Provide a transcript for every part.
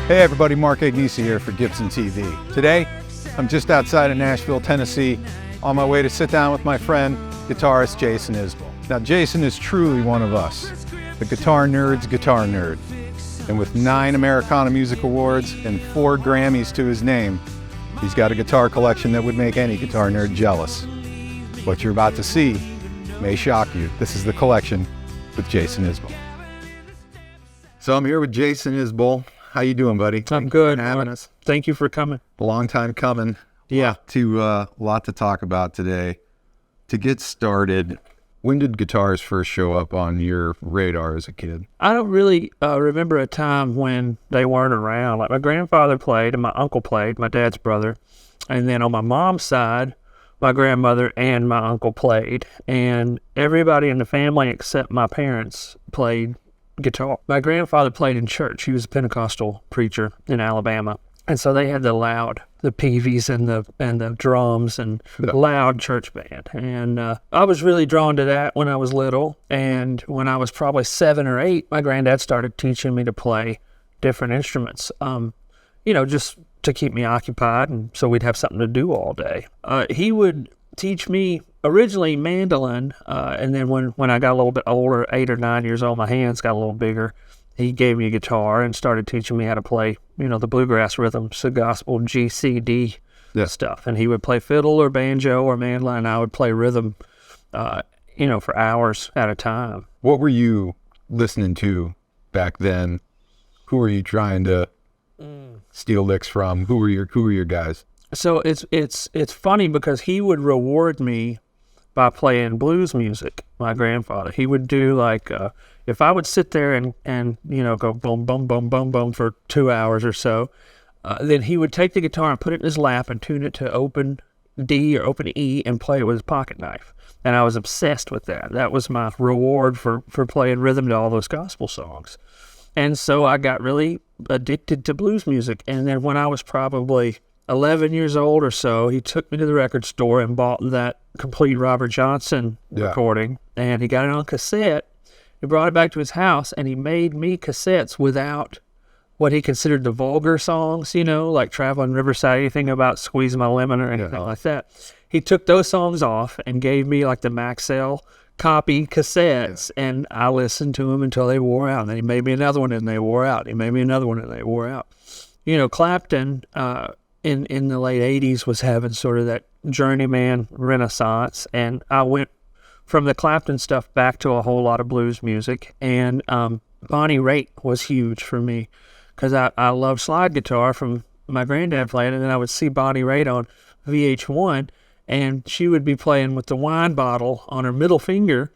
Hey everybody, Mark Agnesi here for Gibson TV. Today, I'm just outside of Nashville, Tennessee, on my way to sit down with my friend, guitarist Jason Isbell. Now Jason is truly one of us, the guitar nerd's guitar nerd. And with 9 Americana Music Awards and 4 Grammys to his name, he's got a guitar collection that would make any guitar nerd jealous. What you're about to see may shock you. This is The Collection with Jason Isbell. So I'm here with Jason Isbell. How you doing, buddy? I'm good. Thanks for having us. Thank you for coming. A long time coming. Yeah. A lot to talk about today. To get started, when did guitars first show up on your radar as a kid? I don't really remember a time when they weren't around. Like my grandfather played and my uncle played, my dad's brother. And then on my mom's side, my grandmother and my uncle played. And everybody in the family except my parents played guitar. My grandfather played in church. He was a Pentecostal preacher in Alabama. And so they had the PVs and the drums and loud church band. And I was really drawn to that when I was little. And when I was probably 7 or 8, my granddad started teaching me to play different instruments, just to keep me occupied. And so we'd have something to do all day. He would teach me originally mandolin, and then when I got a little bit older, 8 or 9 years old, my hands got a little bigger. He gave me a guitar and started teaching me how to play, the bluegrass rhythms, the gospel G, C, D stuff. And he would play fiddle or banjo or mandolin, and I would play rhythm, for hours at a time. What were you listening to back then? Who were you trying to steal licks from? Who were your guys? So it's funny because he would reward me by playing blues music. My grandfather, he would do like if I would sit there and go boom boom boom boom boom for 2 hours or so, then he would take the guitar and put it in his lap and tune it to open D or open E and play it with his pocket knife. And I was obsessed with that. That was my reward for playing rhythm to all those gospel songs. And so I got really addicted to blues music. And then when I was probably 11 years old or so, he took me to the record store and bought that complete Robert Johnson recording, and he got it on cassette. He brought it back to his house, and he made me cassettes without what he considered the vulgar songs, like Traveling Riverside, anything about Squeeze My Lemon or anything like that. He took those songs off and gave me like the Maxell copy cassettes, and I listened to them until they wore out. And then he made me another one, and they wore out. He made me another one, and they wore out. Clapton, in the late 80s was having sort of that journeyman renaissance, and I went from the Clapton stuff back to a whole lot of blues music, and Bonnie Raitt was huge for me because I loved slide guitar from my granddad playing, and then I would see Bonnie Raitt on VH1, and she would be playing with the wine bottle on her middle finger,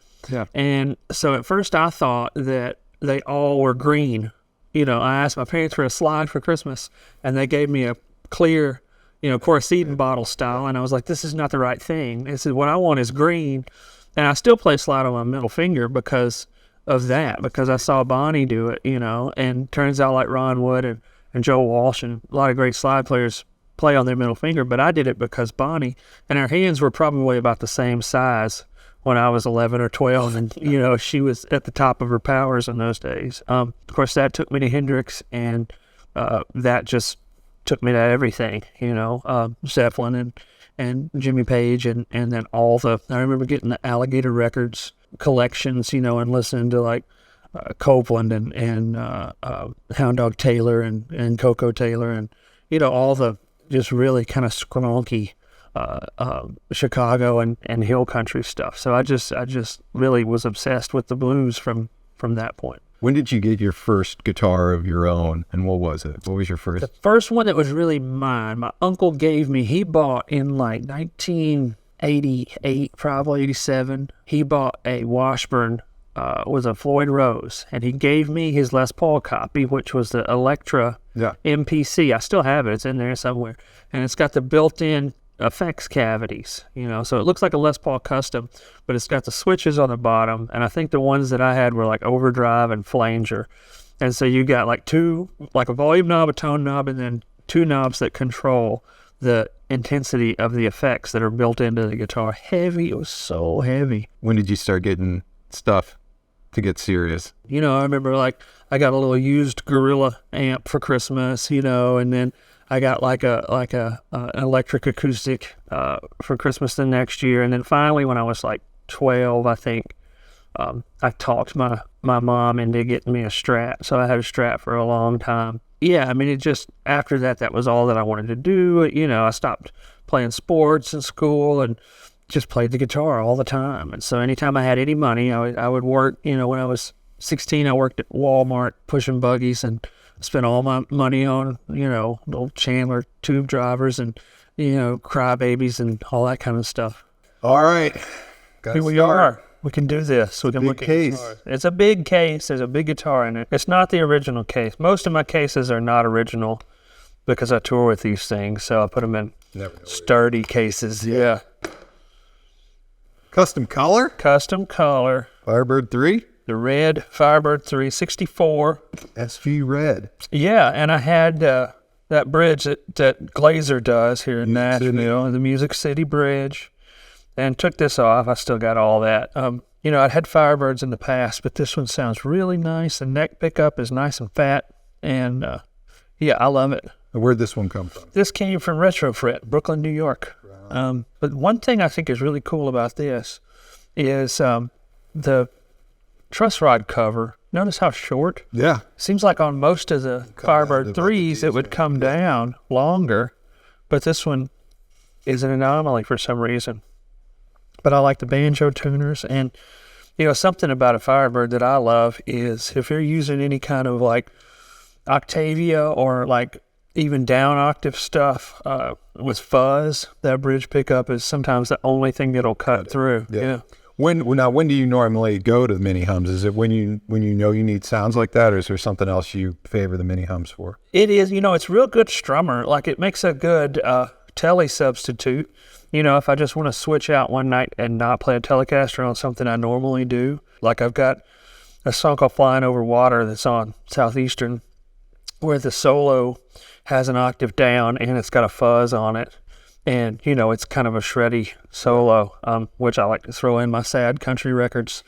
and so at first I thought that they all were green. I asked my parents for a slide for Christmas, and they gave me a clear, Corseiden bottle style, and I was like, this is not the right thing. They said, what I want is green, and I still play slide on my middle finger because of that, because I saw Bonnie do it, and turns out like Ron Wood and Joe Walsh and a lot of great slide players play on their middle finger, but I did it because Bonnie, and our hands were probably about the same size when I was 11 or 12, and, she was at the top of her powers in those days. Of course, that took me to Hendrix, and that just took me to everything, Zeppelin and Jimmy Page, and then I remember getting the Alligator Records collections, and listening to like Copeland and Hound Dog Taylor and Coco Taylor and, all the just really kind of squonky Chicago and hill country stuff. So I just really was obsessed with the blues from that point. When did you get your first guitar of your own, and what was it? What was your first? The first one that was really mine, my uncle gave me. He bought in like 1988, probably 87. He bought a Washburn with a Floyd Rose, and he gave me his Les Paul copy, which was the Electra MPC. I still have it. It's in there somewhere. And it's got the built-in effects cavities, so it looks like a Les Paul Custom, but it's got the switches on the bottom, and I think the ones that I had were like overdrive and flanger, and so you got like a volume knob, a tone knob, and then 2 knobs that control the intensity of the effects that are built into the guitar. Heavy. It was so heavy. When did you start getting stuff to get serious? You know, I remember like I got a little used Gorilla amp for Christmas, you know, and then I got like a electric acoustic for Christmas the next year, and then finally when I was like 12, I think, I talked my mom into getting me a Strat, so I had a Strat for a long time. Yeah, I mean, it just, after that, that was all that I wanted to do. You know, I stopped playing sports in school and just played the guitar all the time. And so anytime I had any money, I would work. You know, when I was 16, I worked at Walmart pushing buggies and spent all my money on, you know, old Chandler tube drivers and, you know, crybabies and all that kind of stuff. All right. Here we are. We can do this. We can look at guitars. It's a big case. There's a big guitar in it. It's not the original case. Most of my cases are not original because I tour with these things, so I put them in sturdy cases. Yeah. Custom color? Custom color. Firebird 3? The red Firebird 3, 64. SV red. Yeah, and I had that bridge that Glazer does here in Nashville, the Music City Bridge. And took this off. I still got all that. You know, I'd had Firebirds in the past, but this one sounds really nice. The neck pickup is nice and fat. And, yeah, I love it. Where'd this one come from? This came from Retrofret, Brooklyn, New York. But one thing I think is really cool about this is the truss rod cover. Notice how short? Yeah. Seems like on most of the Firebird 3s it would come down longer, but this one is an anomaly for some reason. But I like the banjo tuners, and you know, something about a Firebird that I love is if you're using any kind of like Octavia or like even down octave stuff with fuzz, that bridge pickup is sometimes the only thing that'll cut through. Yeah. When do you normally go to the mini hums? Is it when you know you need sounds like that, or is there something else you favor the mini hums for? It is, you know, it's real good strummer. Like it makes a good tele substitute. You know, if I just want to switch out one night and not play a Telecaster on something I normally do, like I've got a song called Flying Over Water that's on Southeastern, where the solo has an octave down and it's got a fuzz on it. And, you know, it's kind of a shreddy solo, which I like to throw in my sad country records.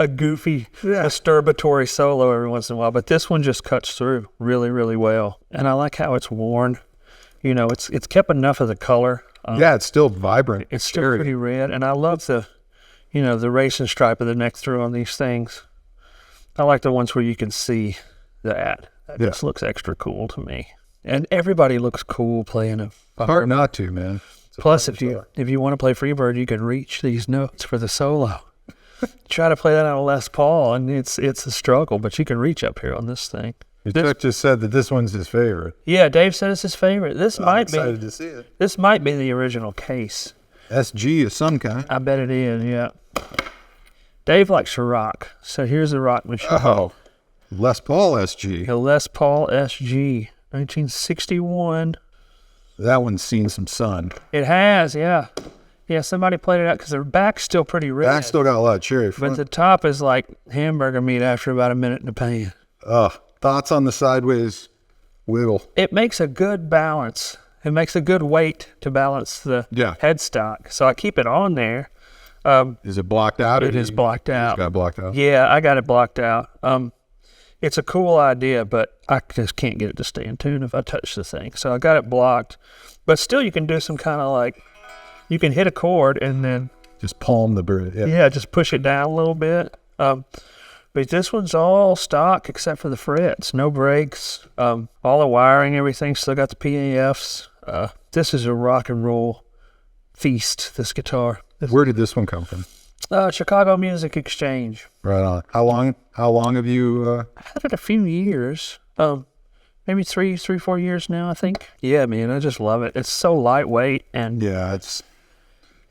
A goofy, masturbatory solo every once in a while. But this one just cuts through really, really well. And I like how it's worn. You know, it's kept enough of the color. Yeah, it's still vibrant. It's still pretty red, and I love the, you know, the racing stripe of the neck through on these things. I like the ones where you can see that. That just looks extra cool to me. And everybody looks cool playing a Firebird. Hard not to, man. Plus, if you want to play Freebird, you can reach these notes for the solo. Try to play that on a Les Paul, and it's a struggle, but you can reach up here on this thing. Chuck just said that this one's his favorite. Yeah, Dave said it's his favorite. I'm excited to see it. This might be the original case. SG of some kind. I bet it is, yeah. Dave likes to rock, so here's the rock machine. Oh, Les Paul SG. The Les Paul SG, 1961. That one's seen some sun. It has, yeah. Yeah, somebody played it out because the back's still pretty red. Back still got a lot of cherry front. But the top is like hamburger meat after about a minute in the pan. Thoughts on the sideways wiggle? It makes a good balance. It makes a good weight to balance the headstock. So I keep it on there. Is it blocked out? It is blocked out. It's got blocked out? Yeah, I got it blocked out. It's a cool idea, but I just can't get it to stay in tune if I touch the thing. So I got it blocked. But still, you can do some kind of like, you can hit a chord and then just palm the bridge. Yeah, just push it down a little bit. But this one's all stock except for the frets, no brakes, all the wiring, everything, still got the PAFs. This is a rock and roll feast, this guitar. Where did this one come from? Chicago Music Exchange. Right on. How long have you? I had it a few years, maybe 4 years now, I think. Yeah, man, I just love it. It's so lightweight and it's.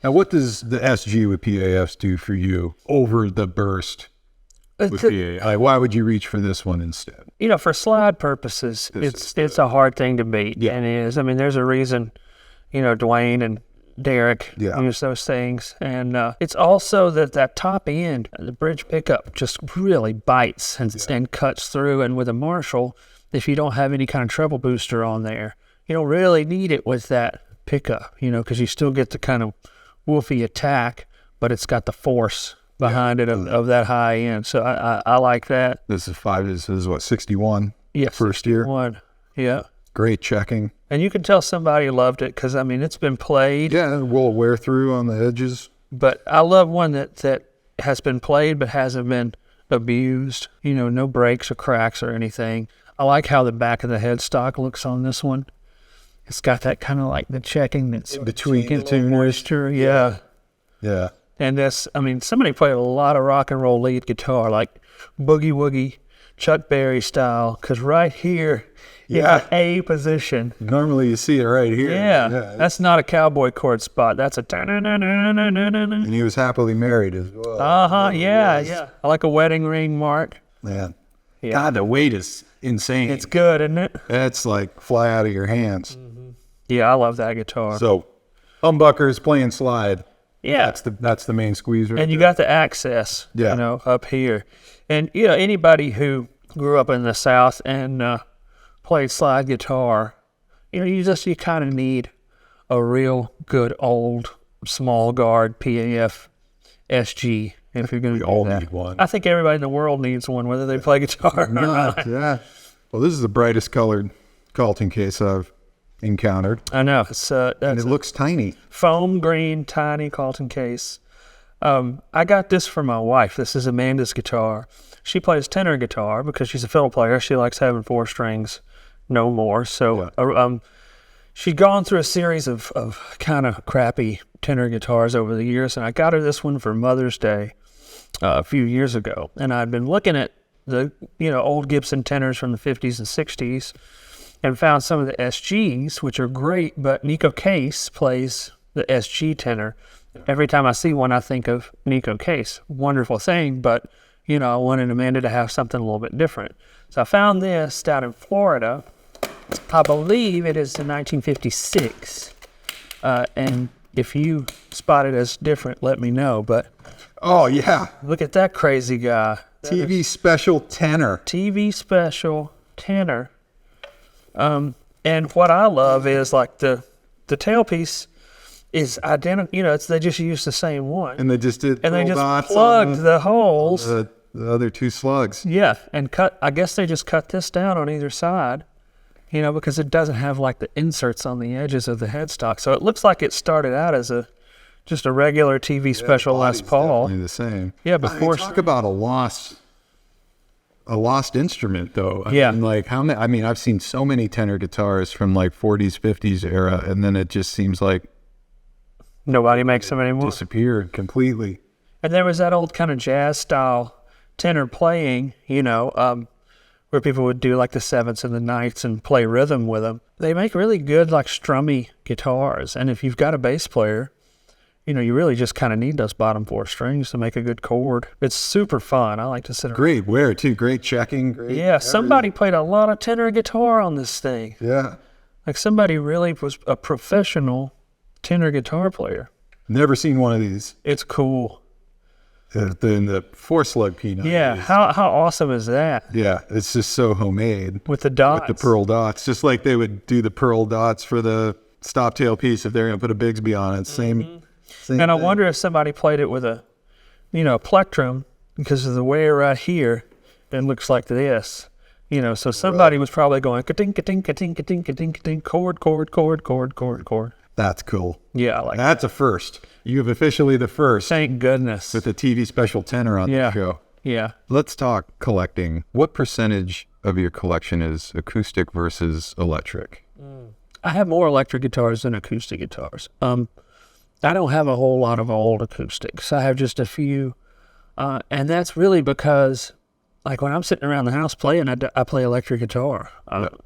Now, what does the SG with PAFs do for you over the burst? Like, why would you reach for this one instead? You know, for slide purposes, it's a hard thing to beat. Yeah. And it is. I mean, there's a reason, you know, Dwayne and Derek use those things. And it's also that top end, the bridge pickup just really bites and cuts through. And with a Marshall, if you don't have any kind of treble booster on there, you don't really need it with that pickup, you know, because you still get the kind of woofy attack, but it's got the force behind it of that high end. So I like that. This is what, 61? Yeah, First year. One. Yeah. Great checking. And you can tell somebody loved it because, I mean, it's been played. Yeah, it will wear through on the edges. But I love one that has been played but hasn't been abused. You know, no breaks or cracks or anything. I like how the back of the headstock looks on this one. It's got that kind of like the checking that's in between the moisture. Yeah. Yeah. And that's, I mean, somebody played a lot of rock and roll lead guitar, like boogie woogie, Chuck Berry style, because right here is the A position. Normally you see it right here. Yeah. That's not a cowboy chord spot. That's a... And he was happily married as well. Uh-huh, yeah. I like a wedding ring, Mark. Man. Yeah. God, the weight is insane. It's good, isn't it? That's like fly out of your hands. Yeah, I love that guitar. So, humbuckers, playing slide. Yeah. That's the main squeeze right And you there. got the access, Yeah. you know, up here. And, you know, anybody who grew up in the South and played slide guitar, you know, you kind of need a real good old small guard PAF SG if you're going to do that. Need one. I think everybody in the world needs one, whether they play guitar or not. Yeah. Well, this is the brightest colored Carlton case I've encountered. I know. It's And that's it looks tiny. foam green, tiny Carlton case. I got this for my wife. This is Amanda's guitar. She plays tenor guitar because she's a fiddle player. She likes having 4 strings, no more. So she'd gone through a series of kind of crappy tenor guitars over the years, and I got her this one for Mother's Day a few years ago. And I'd been looking at the old Gibson tenors from the 50s and 60s and found some of the SGs, which are great, but Nico Case plays the SG tenor. Every time I see one, I think of Nico Case. Wonderful thing, but, you know, I wanted Amanda to have something a little bit different. So I found this down in Florida. I believe it is in 1956. And if you spot it as different, let me know. But Oh, yeah. look at that crazy guy. TV special tenor. TV special tenor. And what I love is like the tailpiece is identical. You know, they just used the same one, And they just did and they full just dots plugged on the holes. the other 2 slugs. Yeah, and cut. I guess they just cut this down on either side. You know, because it doesn't have like the inserts on the edges of the headstock, so it looks like it started out as just a regular TV special Les Paul. Definitely the same. Yeah, before talk about a lost instrument, though. Yeah. I mean, like how many? I mean, I've seen so many tenor guitars from like 40s, 50s era, and then it just seems like nobody makes them anymore. disappeared completely. And there was that old kind of jazz style tenor playing, you know, where people would do like the 7ths and the 9ths and play rhythm with them. They make really good like strummy guitars. And if you've got a bass player, you know, you really just kind of need those bottom 4 strings to make a good chord. It's super fun. I like to sit around. Great wear too. Great checking. Great. Yeah, somebody played a lot of tenor guitar on this thing. Yeah. Like somebody really was a professional tenor guitar player. Never seen one of these. It's cool. The 4-slug peanut. Yeah, how awesome is that? Yeah, it's just so homemade. With the dots. With the pearl dots. Just like they would do the pearl dots for the stop tail piece if they're going to put a Bigsby on it. Same And I thing. wonder if somebody played it with a, you know, plectrum, because of the way right here, it looks like this. You know, so somebody was probably going ka-ting, ka-ting, ka-ting, ka-ting, ka-ting, ka-ting, chord, chord, chord, chord, chord, chord. That's cool. Yeah, I like that. That's a first. You have officially the first Thank goodness. with a TV special tenor on Yeah. the show. Yeah. Let's talk collecting. What percentage of your collection is acoustic versus electric? I have more electric guitars than acoustic guitars. I don't have a whole lot of old acoustics. I have just a few. And that's really because, like, when I'm sitting around the house playing, I play electric guitar,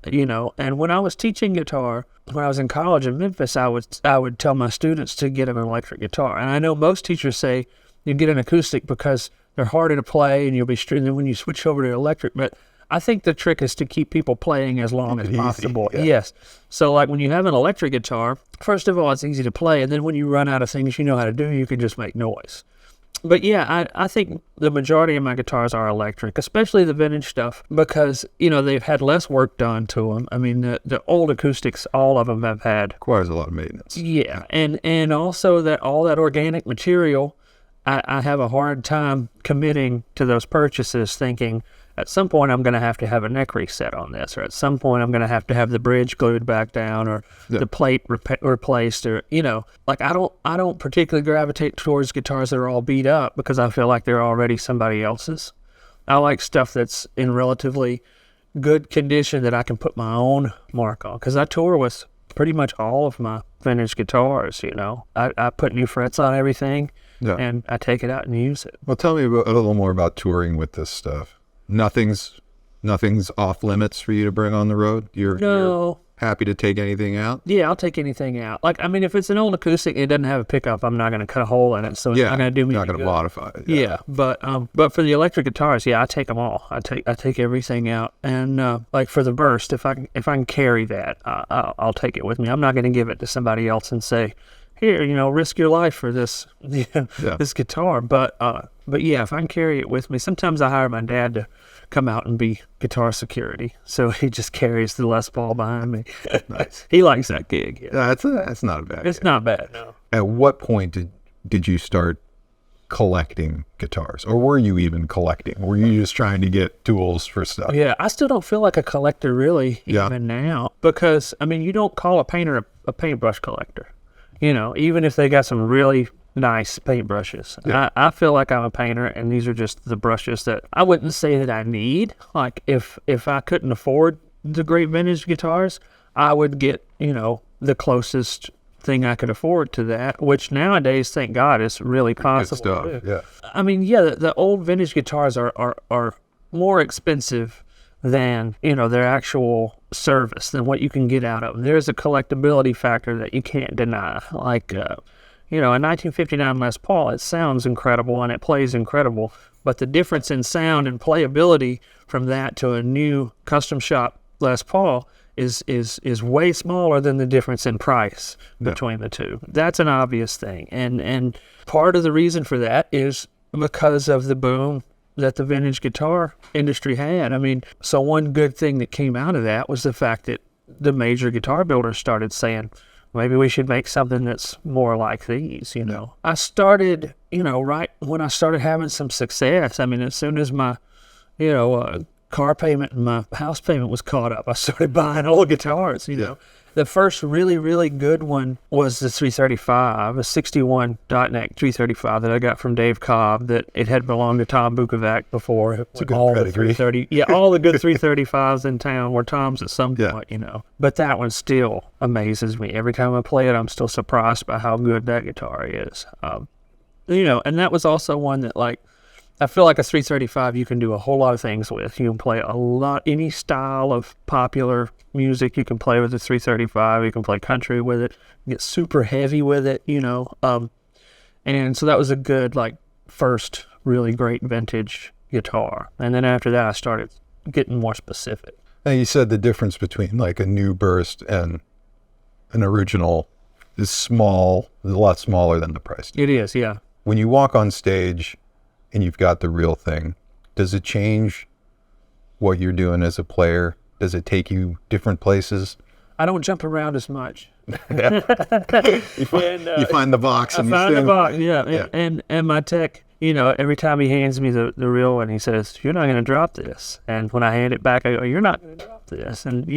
you know. And when I was teaching guitar, when I was in college in Memphis, I would tell my students to get an electric guitar. And I know most teachers say you get an acoustic because they're harder to play and you'll be straight. And then when you switch over to electric, but I think the trick is to keep people playing as long as Easy, possible. yeah. Yes. So like when you have an electric guitar, first of all, it's easy to play. And then when you run out of things you know how to do, you can just make noise. But yeah, I think the majority of my guitars are electric, especially the vintage stuff, because, you know, they've had less work done to them. I mean, the old acoustics, all of them have had. Requires a lot of maintenance. Yeah, and also that all that organic material I have a hard time committing to those purchases, thinking at some point I'm going to have a neck reset on this, or at some point I'm going to have the bridge glued back down, or the plate replaced, or like I don't particularly gravitate towards guitars that are all beat up because I feel like they're already somebody else's. I like stuff that's in relatively good condition that I can put my own mark on, because I tour with pretty much all of my vintage guitars. I put new frets on everything, and I take it out and use it. Well, tell me a little more about touring with this stuff. Nothing's off limits for you to bring on the road? You're happy to take anything out? Yeah, I'll take anything out. Like, I mean, if it's an old acoustic and it doesn't have a pickup, I'm not going to cut a hole in it, so it's not going to do me not going to modify it. Yeah, but for the electric guitars, I take them all. I take everything out, and like for the burst, if I can carry that, I'll take it with me. I'm not going to give it to somebody else and say, here, risk your life for this this guitar. But yeah, if I can carry it with me, sometimes I hire my dad to come out and be guitar security, so he just carries the Les Paul behind me. Nice. He likes that gig. Yeah. That's not a bad. It's not bad. No. At what point did you start collecting guitars, or were you even collecting? Were you just trying to get tools for stuff? Yeah, I still don't feel like a collector really even now, because I mean, you don't call a painter a paintbrush collector. Even if they got some really nice paintbrushes. Yeah. I feel like I'm a painter, and these are just the brushes that I wouldn't say that I need. Like, if I couldn't afford the great vintage guitars, I would get, the closest thing I could afford to that, which nowadays, thank God, is really possible. Good stuff. Yeah. I mean, the old vintage guitars are more expensive than, their actual service, than what you can get out of them. There's a collectability factor that you can't deny. Like, a 1959 Les Paul, it sounds incredible and it plays incredible, but the difference in sound and playability from that to a new custom shop Les Paul is way smaller than the difference in price between the two. That's an obvious thing. And part of the reason for that is because of the boom that the vintage guitar industry had. I mean, so one good thing that came out of that was the fact that the major guitar builders started saying, maybe we should make something that's more like these, I started, right when I started having some success. I mean, as soon as my, car payment and my house payment was caught up, I started buying old guitars, The first really, really good one was the 335, a 61 dot neck 335 that I got from Dave Cobb, that it had belonged to Tom Bukovac before. It's a good pedigree. All the good 335s in town were Tom's at some point, But that one still amazes me. Every time I play it, I'm still surprised by how good that guitar is. And that was also one that, like, I feel like a 335 you can do a whole lot of things with. You can play any style of popular music you can play with the 335. You can play country with it, get super heavy with it, And so that was a good, like, first really great vintage guitar. And then after that, I started getting more specific. Now, you said the difference between, like, a new burst and an original is a lot smaller than the price. It is, yeah. When you walk on stage and you've got the real thing, does it change what you're doing as a player? Does it take you different places? I don't jump around as much. You find the box and you find the box, yeah. And my tech, every time he hands me the reel one, he says, "You're not going to drop this." And when I hand it back, I go, "You're not going to drop this." And,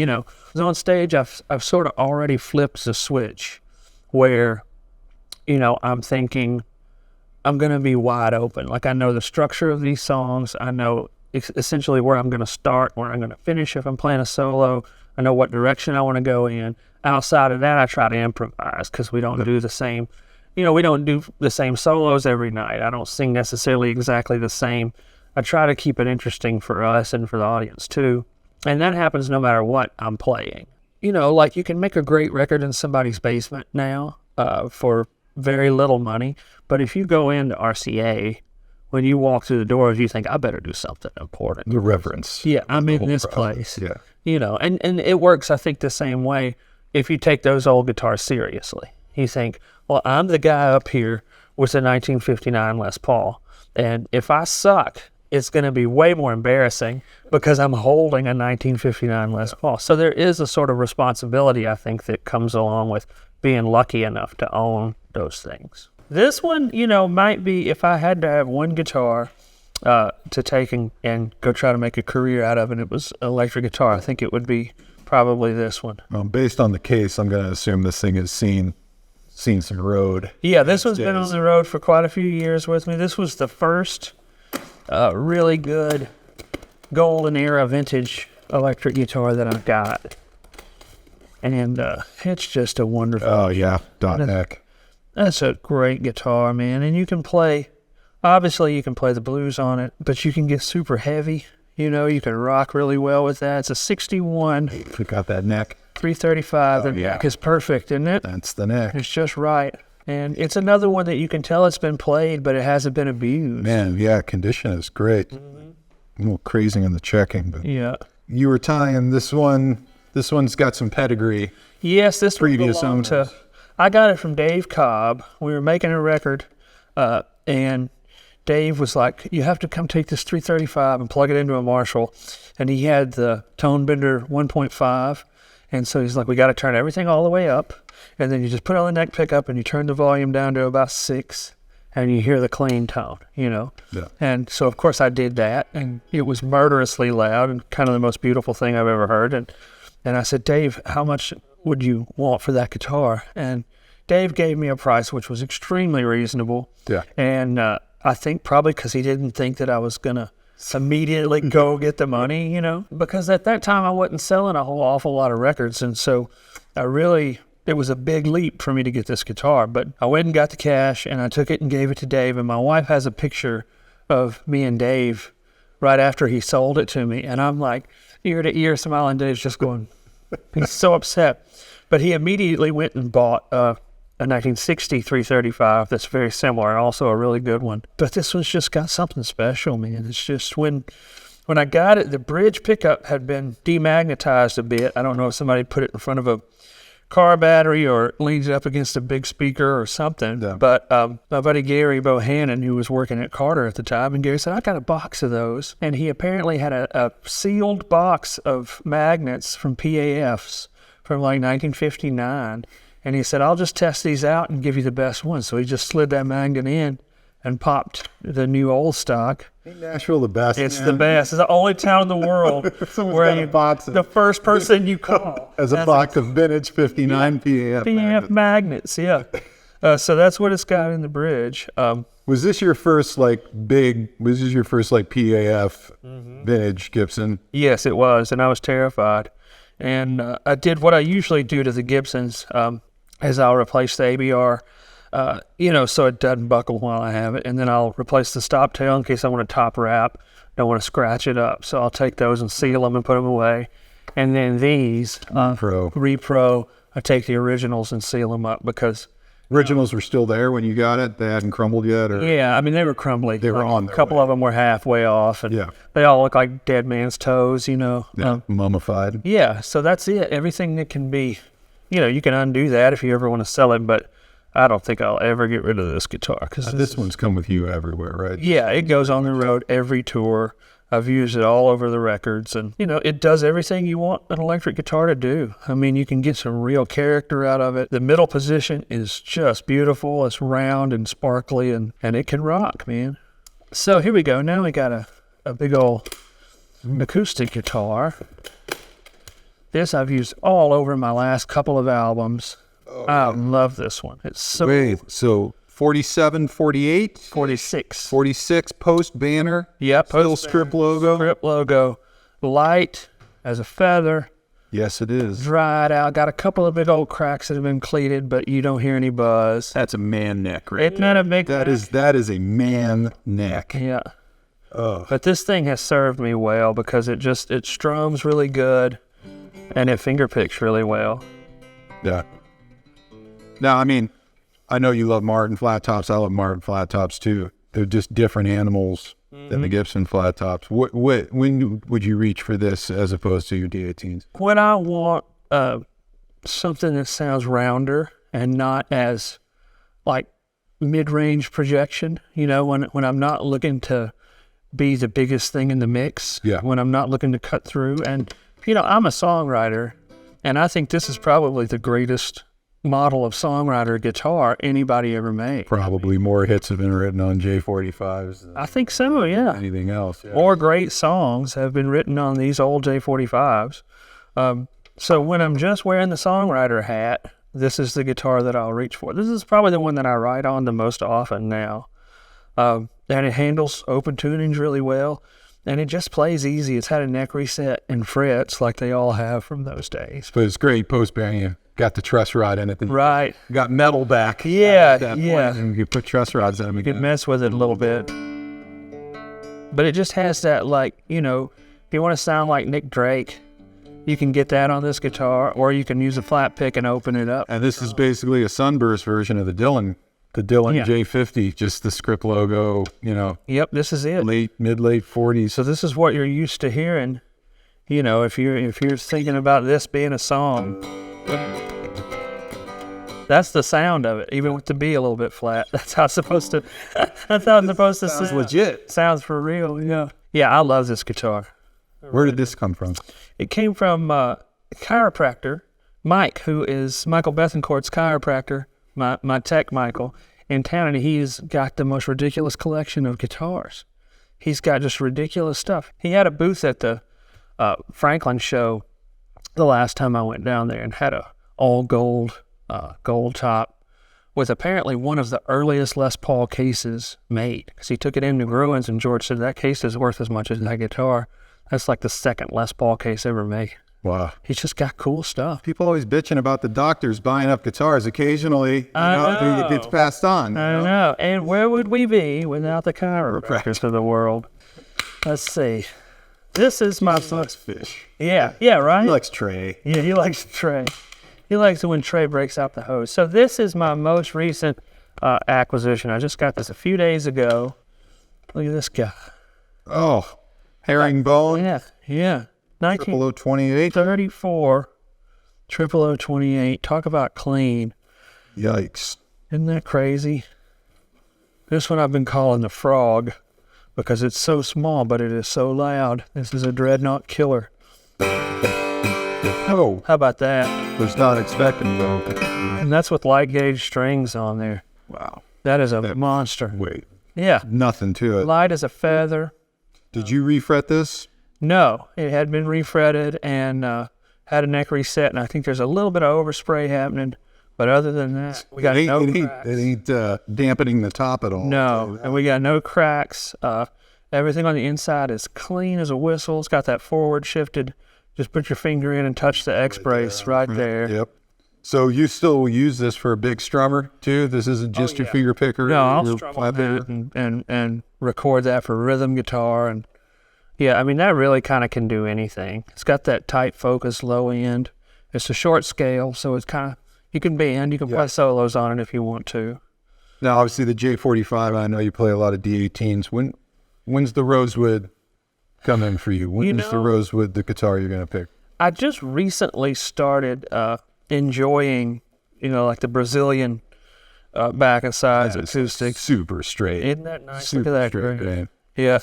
on stage, I've sort of already flipped the switch where, I'm thinking, I'm going to be wide open. Like, I know the structure of these songs. I know essentially where I'm going to start, where I'm going to finish if I'm playing a solo. I know what direction I want to go in. Outside of that, I try to improvise, because we don't do the same, we don't do the same solos every night. I don't sing necessarily exactly the same. I try to keep it interesting for us and for the audience too. And that happens no matter what I'm playing. Like, you can make a great record in somebody's basement now for very little money, but if you go into RCA, when you walk through the doors, you think, I better do something important. The reverence. Yeah, I'm in this place. Yeah. And it works, I think, the same way if you take those old guitars seriously. You think, well, I'm the guy up here with the 1959 Les Paul, and if I suck, it's going to be way more embarrassing because I'm holding a 1959 Les Paul. So there is a sort of responsibility, I think, that comes along with being lucky enough to own those things. This one, you know, might be, if I had to have one guitar to take and go try to make a career out of, and it was an electric guitar, I think it would be probably this one. Based on the case, I'm going to assume this thing has seen some road. Yeah, this one's been on the road for quite a few years with me. This was the first really good golden era vintage electric guitar that I've got. And it's just a wonderful... Oh, yeah, dot neck. That's a great guitar, man. And you can play... Obviously, you can play the blues on it, but you can get super heavy. You know, you can rock really well with that. It's a 61. You got that neck. 335. The neck is perfect, isn't it? That's the neck. It's just right. And it's another one that you can tell it's been played, but it hasn't been abused. Man, yeah, condition is great. Mm-hmm. A little crazy on the checking, but yeah. You were tying this one. This one's got some pedigree. Yes, this previous owners. I got it from Dave Cobb. We were making a record, and Dave was like, "You have to come take this 335 and plug it into a Marshall." And he had the Tone Bender 1.5, and so he's like, "We got to turn everything all the way up, and then you just put on the neck pickup and you turn the volume down to about 6, and you hear the clean tone, you know." Yeah. And so of course I did that, and it was murderously loud and kind of the most beautiful thing I've ever heard. And I said, "Dave, how much would you want for that guitar?" And Dave gave me a price which was extremely reasonable. Yeah. And I think probably because he didn't think that I was going to immediately go get the money, you know, because at that time I wasn't selling a whole awful lot of records. And so it was a big leap for me to get this guitar. But I went and got the cash, and I took it and gave it to Dave. And my wife has a picture of me and Dave right after he sold it to me. And I'm like ear to ear smiling. Dave's just going, he's so upset. But he immediately went and bought a 1960 335 that's very similar, and also a really good one. But this one's just got something special, man. It's just when I got it, the bridge pickup had been demagnetized a bit. I don't know if somebody put it in front of a car battery or leans it up against a big speaker or something. Yeah. But my buddy Gary Bohannon, who was working at Carter at the time, and Gary said, "I got a box of those." And he apparently had a sealed box of magnets from PAFs from like 1959. And he said, "I'll just test these out and give you the best one." So he just slid that magnet in and popped the new old stock. Ain't Nashville the best? It's the best. It's the only town in the world where the first person you call as a box of vintage 59 PAF magnets. Yeah. So that's what it's got in the bridge. Was this your first PAF vintage Gibson? Yes, it was, and I was terrified. And I did what I usually do to the Gibsons, as I'll replace the ABR, so it doesn't buckle while I have it. And then I'll replace the stop tail in case I want to top wrap, don't want to scratch it up. So I'll take those and seal them and put them away. And then these, Repro, I take the originals and seal them up because... Originals were still there when you got it? They hadn't crumbled yet? Or? Yeah, I mean, they were crumbly. They were on their A couple of them were halfway off, and they all look like dead man's toes, you know. Yeah, mummified. Yeah, so that's it. Everything that can be, you can undo that if you ever want to sell it, but I don't think I'll ever get rid of this guitar. Cause this one's come with you everywhere, right? Yeah, it goes on the road every tour. I've used it all over the records, and it does everything you want an electric guitar to do. I mean, you can get some real character out of it. The middle position is just beautiful. It's round and sparkly, and it can rock, man. So here we go. Now we got a big old acoustic guitar. This I've used all over my last couple of albums. Oh, I love this one. It's so 47, 48? 46. 46 post banner. Yep. Still strip logo. Strip logo. Light as a feather. Yes, it is. Dried out. Got a couple of big old cracks that have been cleated, but you don't hear any buzz. That's a man neck, right? Isn't that a big neck? That is a man neck. Yeah. Oh. But this thing has served me well because it strums really good and it finger picks really well. Yeah. Now, I mean, I know you love Martin flat tops. I love Martin flat tops too. They're just different animals than the Gibson flat tops. When would you reach for this as opposed to your D18s? When I want something that sounds rounder and not as like mid-range projection, when I'm not looking to be the biggest thing in the mix, when I'm not looking to cut through. And, I'm a songwriter, and I think this is probably the greatest model of songwriter guitar anybody ever made. Probably more hits have been written on J-45s than I think so, yeah. anything else. Yeah. More great songs have been written on these old J-45s. So when I'm just wearing the songwriter hat, this is the guitar that I'll reach for. This is probably the one that I write on the most often now. And it handles open tunings really well. And it just plays easy. It's had a neck reset and frets like they all have from those days. But it's great post-bearing. You got the truss rod in it. Right. You got metal back. Yeah, at that yeah. point, and you put truss rods in them You again. could mess with it a little bit. But it just has that, like, you know, if you want to sound like Nick Drake, you can get that on this guitar, or you can use a flat pick and open it up. And this is basically a sunburst version of the Dylan Yeah. J50, just the script logo, you know, Yep, this is it. mid-late 40s. So this is what you're used to hearing, you know, if you're thinking about this being a song. That's the sound of it, even with the B a little bit flat. That's how it's supposed to. That's how it's supposed to sound. legit. Sounds for real. Yeah. Yeah, I love this guitar. Where did this come from? It came from chiropractor Mike, who is Michael Bethencourt's chiropractor. My tech Michael in town, and he's got the most ridiculous collection of guitars. He's got just ridiculous stuff. He had a booth at the Franklin show the last time I went down there, and had a all gold Goldtop with apparently one of the earliest Les Paul cases made, because he took it into Gruen's, and George said that case is worth as much as that guitar. That's like the second Les Paul case ever made. Wow. He's just got cool stuff. People always bitching about the doctors buying up guitars. Occasionally, it gets passed on. I know. And where would we be without the chiropractors of the world? Let's see. This is my Likes fish. Yeah, right? He likes Trey. Yeah, he likes Trey. He likes it when Trey breaks out the hose. So this is my most recent acquisition. I just got this a few days ago. Look at this guy. Oh, herringbone. Yeah. 0028. 1934 00028. Talk about clean. Yikes. Isn't that crazy? This one I've been calling the Frog because it's so small, but it is so loud. This is a Dreadnought Killer. Oh, How about that? was not expecting though. And that's with light gauge strings on there. Wow. That is a monster. Wait, Yeah. nothing to it. Light as a feather. Did you refret this? No, it had been refretted and had a neck reset, and I think there's a little bit of overspray happening. But other than that, we got no cracks. It ain't dampening the top at all. No, and we got no cracks. Everything on the inside is clean as a whistle. It's got that forward shifted. Just put your finger in and touch the X brace right there. Yep. So you still use this for a big strummer too? This isn't just your finger picker? No, I'll your strum flat on picker? that and record that for rhythm guitar. And yeah, I mean, that really kind of can do anything. It's got that tight focus low end. It's a short scale, so it's kind of, you can bend, you can play solos on it if you want to. Now, obviously the J-45, I know you play a lot of D18s. When's the Rosewood come in for you? When's the Rosewood the guitar you're going to pick? I just recently started enjoying, like the Brazilian back and sides acoustic. Super straight. Isn't that nice? Super Look at that. straight, Great. man. Yeah.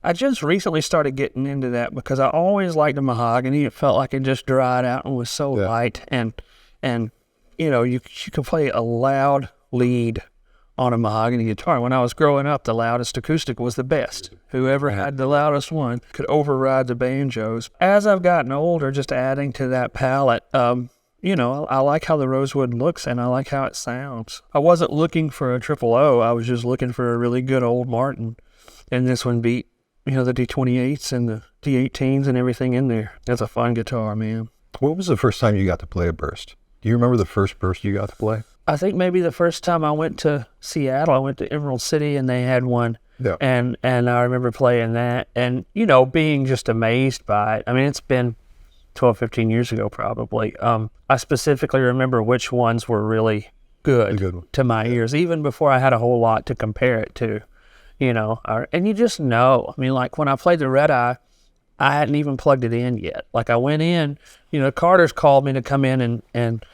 I just recently started getting into that because I always liked the mahogany. It felt like it just dried out and was so light. And you can play a loud lead on a mahogany guitar. When I was growing up, the loudest acoustic was the best. Whoever had the loudest one could override the banjos. As I've gotten older, just adding to that palette, I like how the Rosewood looks and I like how it sounds. I wasn't looking for a triple O. I was just looking for a really good old Martin. And this one beat, the D28s and the D18s and everything in there. That's a fun guitar, man. What was the first time you got to play a burst? Do you remember the first burst you got to play? I think maybe the first time I went to Seattle, I went to Emerald City and they had one. Yeah. And I remember playing that and, being just amazed by it. I mean, it's been 12, 15 years ago probably. I specifically remember which ones were really good to my ears, even before I had a whole lot to compare it to, and you just know. I mean, like when I played the Red Eye, I hadn't even plugged it in yet. Like I went in, Carter's called me to come in and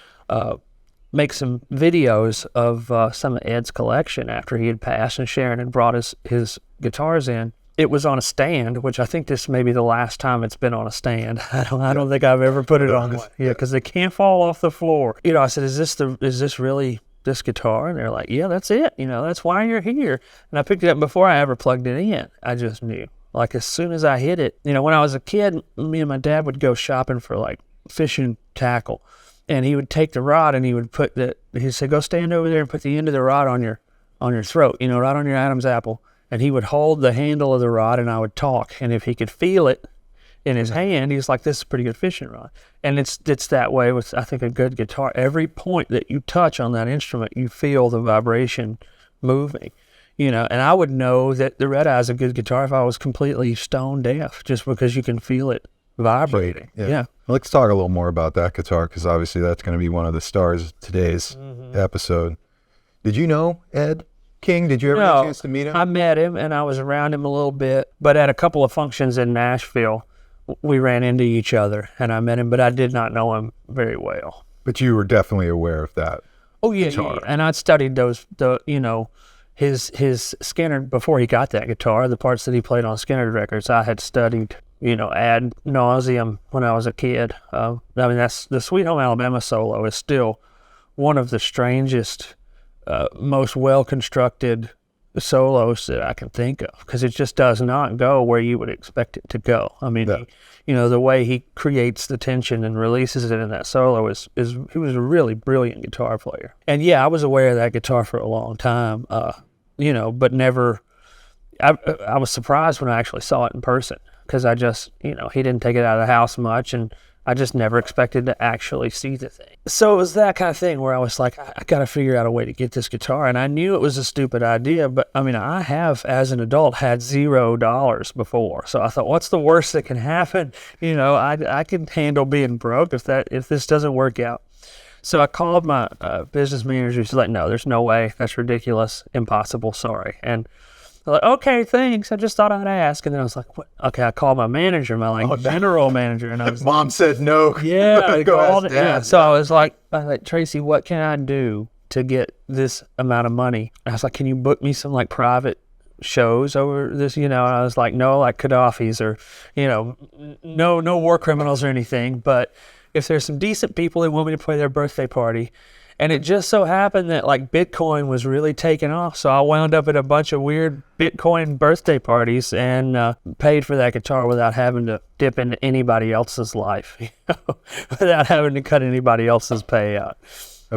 make some videos of some of Ed's collection after he had passed, and Sharon had brought his guitars in. it was on a stand, which I think this may be the last time it's been on a stand. I don't think I've ever put it on one. Yeah, because they can't fall off the floor. You know, I said, is this really this guitar? And they're like, yeah, that's it. You know, that's why you're here. And I picked it up before I ever plugged it in. I just knew. Like, as soon as I hit it, you know, when I was a kid, me and my dad would go shopping for like fishing tackle. And he would take the rod and he would he'd say, go stand over there and put the end of the rod on your throat, you know, right on your Adam's apple. And he would hold the handle of the rod and I would talk. And if he could feel it in his hand, he's like, this is a pretty good fishing rod. And it's that way with, I think, a good guitar. Every point that you touch on that instrument, you feel the vibration moving, you know. And I would know that the Red Eye is a good guitar if I was completely stone deaf, just because you can feel it vibrating. Yeah. Let's talk a little more about that guitar, because obviously that's going to be one of the stars of today's episode. Did you know Ed King? Did you ever get a chance to meet him? I met him and I was around him a little bit, but at a couple of functions in Nashville, we ran into each other and I met him, but I did not know him very well. But you were definitely aware of that. Oh yeah, yeah. And I'd studied his Skinner before he got that guitar, the parts that he played on Skinner records. I had studied, you know, ad nauseum when I was a kid. I mean, that's the Sweet Home Alabama solo is still one of the strangest, most well-constructed solos that I can think of, because it just does not go where you would expect it to go. I mean, you know, the way he creates the tension and releases it in that solo he was a really brilliant guitar player. And yeah, I was aware of that guitar for a long time, you know, but never, I was surprised when I actually saw it in person, because I just, you know, he didn't take it out of the house much, and I just never expected to actually see the thing. So it was that kind of thing where I was like, I got to figure out a way to get this guitar. And I knew it was a stupid idea, but I mean, I have, as an adult, had $0 before. So I thought, what's the worst that can happen? You know, I can handle being broke if this doesn't work out. So I called my business manager. She's like, no, there's no way. That's ridiculous. Impossible. Sorry. And they're like, okay, thanks. I just thought I'd ask. And then I was like, what? Okay, I called my manager, general manager. And I was Mom said no. Yeah, I called it. Yeah. So I was like, Tracy, what can I do to get this amount of money? And I was like, can you book me some like private shows over this? You know, and I was like, no, like Gaddafi's or, you know, no war criminals or anything. But if there's some decent people that want me to play their birthday party. And it just so happened that like Bitcoin was really taking off. So I wound up at a bunch of weird Bitcoin birthday parties and paid for that guitar without having to dip into anybody else's life, you know, without having to cut anybody else's pay out.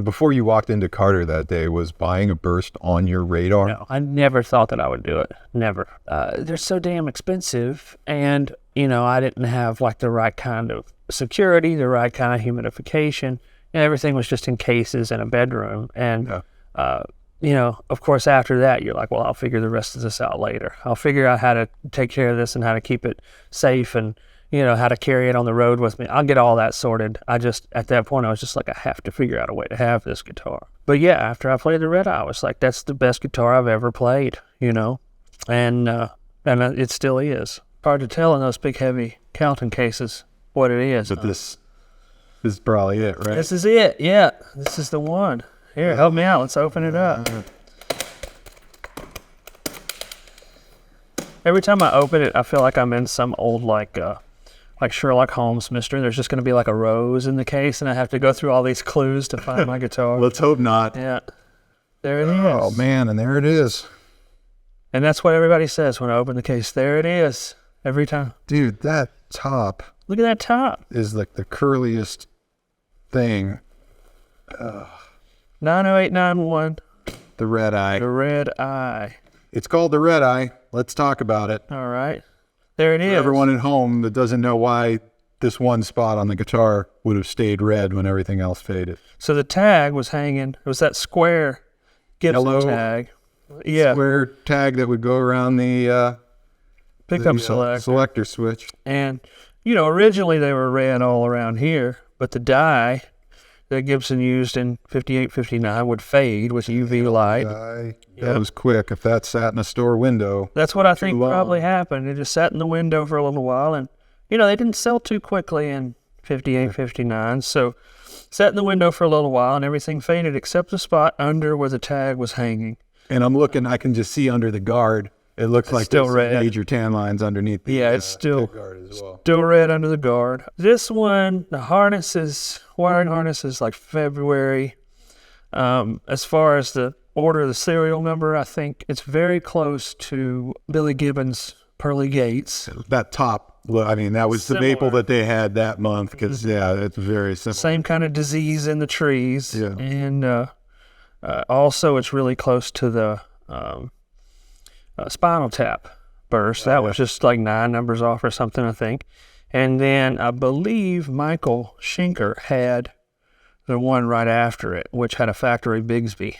Before you walked into Carter that day, was buying a Burst on your radar? No, I never thought that I would do it. Never. They're so damn expensive. And, you know, I didn't have like the right kind of security, the right kind of humidification. And everything was just in cases in a bedroom. And, you know, of course, after that, you're like, well, I'll figure the rest of this out later. I'll figure out how to take care of this and how to keep it safe and, you know, how to carry it on the road with me. I'll get all that sorted. At that point, I was just like, I have to figure out a way to have this guitar. But yeah, after I played the Red Eye, I was like, that's the best guitar I've ever played, you know? And it still is. Hard to tell in those big, heavy Calton cases what it is. But this is probably it, right? This is it, yeah. This is the one. Here, help me out. Let's open it up. Every time I open it, I feel like I'm in some old, like Sherlock Holmes mystery. There's just going to be like a rose in the case, and I have to go through all these clues to find my guitar. Let's hope not. Yeah. There it is. Oh, man, and there it is. And that's what everybody says when I open the case. There it is. Every time. Dude, that top. Look at that top. Is like the curliest thing. 90891. The Red Eye. The Red Eye. It's called the Red Eye. Let's talk about it. All right. There it is. For everyone at home that doesn't know why this one spot on the guitar would have stayed red when everything else faded. So the tag was hanging. It was that square Gibson yellow tag. Yeah. Square tag that would go around the pickup selector switch. And, you know, originally they were red all around here, but the dye that Gibson used in 58, 59 would fade with UV light. That was quick. If that sat in a store window. That's what I think probably happened. It just sat in the window for a little while, and, you know, they didn't sell too quickly in 58, 59, so sat in the window for a little while, and everything faded except the spot under where the tag was hanging. And I'm looking, I can just see under the guard It looks like still there's red. major tan lines underneath the Yeah, it's still guard as well. still red under the guard. This one, the wiring harness is like February. As far as the order of the serial number, I think it's very close to Billy Gibbons' Pearly Gates. That top, well, I mean, that was the maple Similar. that they had that month because, yeah, it's very simple. Same kind of disease in the trees. Yeah. And also it's really close to the Spinal Tap burst. That was just like 9 numbers off or something, I think. And then I believe Michael Schenker had the one right after it, which had a factory Bigsby.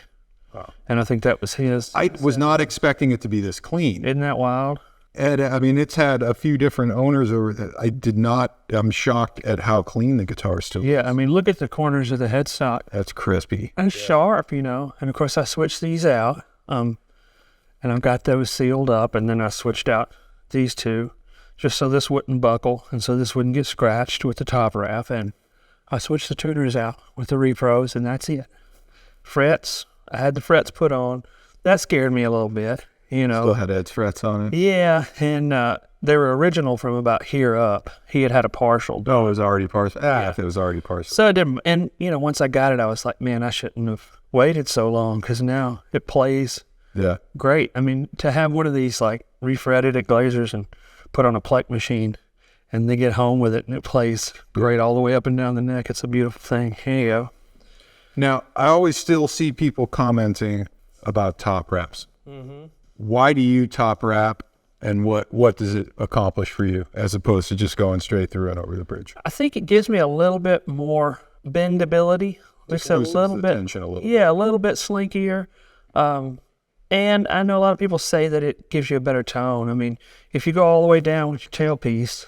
Wow. And I think that was his. I was not expecting it to be this clean. Isn't that wild? And I mean, it's had a few different owners over that. I'm shocked at how clean the guitar still is. Yeah, I mean, look at the corners of the headstock. That's crispy. And sharp, you know. And of course, I switched these out. And I've got those sealed up, and then I switched out these two just so this wouldn't buckle and so this wouldn't get scratched with the top wrap. And I switched the tuners out with the repros, and that's it. Frets, I had the frets put on. That scared me a little bit, you know. Still had Ed's frets on it. Yeah, and they were original from about here up. He had a partial. Oh, it was already partial. Yeah. If it was already partial. So it didn't, and you know, once I got it, I was like, man, I shouldn't have waited so long because now it plays Yeah. great. I mean, to have one of these like refretted at Glazer's and put on a Plek machine and then get home with it and it plays great all the way up and down the neck. It's a beautiful thing. Here you go. Now, I always still see people commenting about top wraps. Why do you top wrap, and what does it accomplish for you as opposed to just going straight through and over the bridge? I think it gives me a little bit more bendability. It's a Loosens little the bit, tension a little yeah, a little bit slinkier. And I know a lot of people say that it gives you a better tone. I mean, if you go all the way down with your tailpiece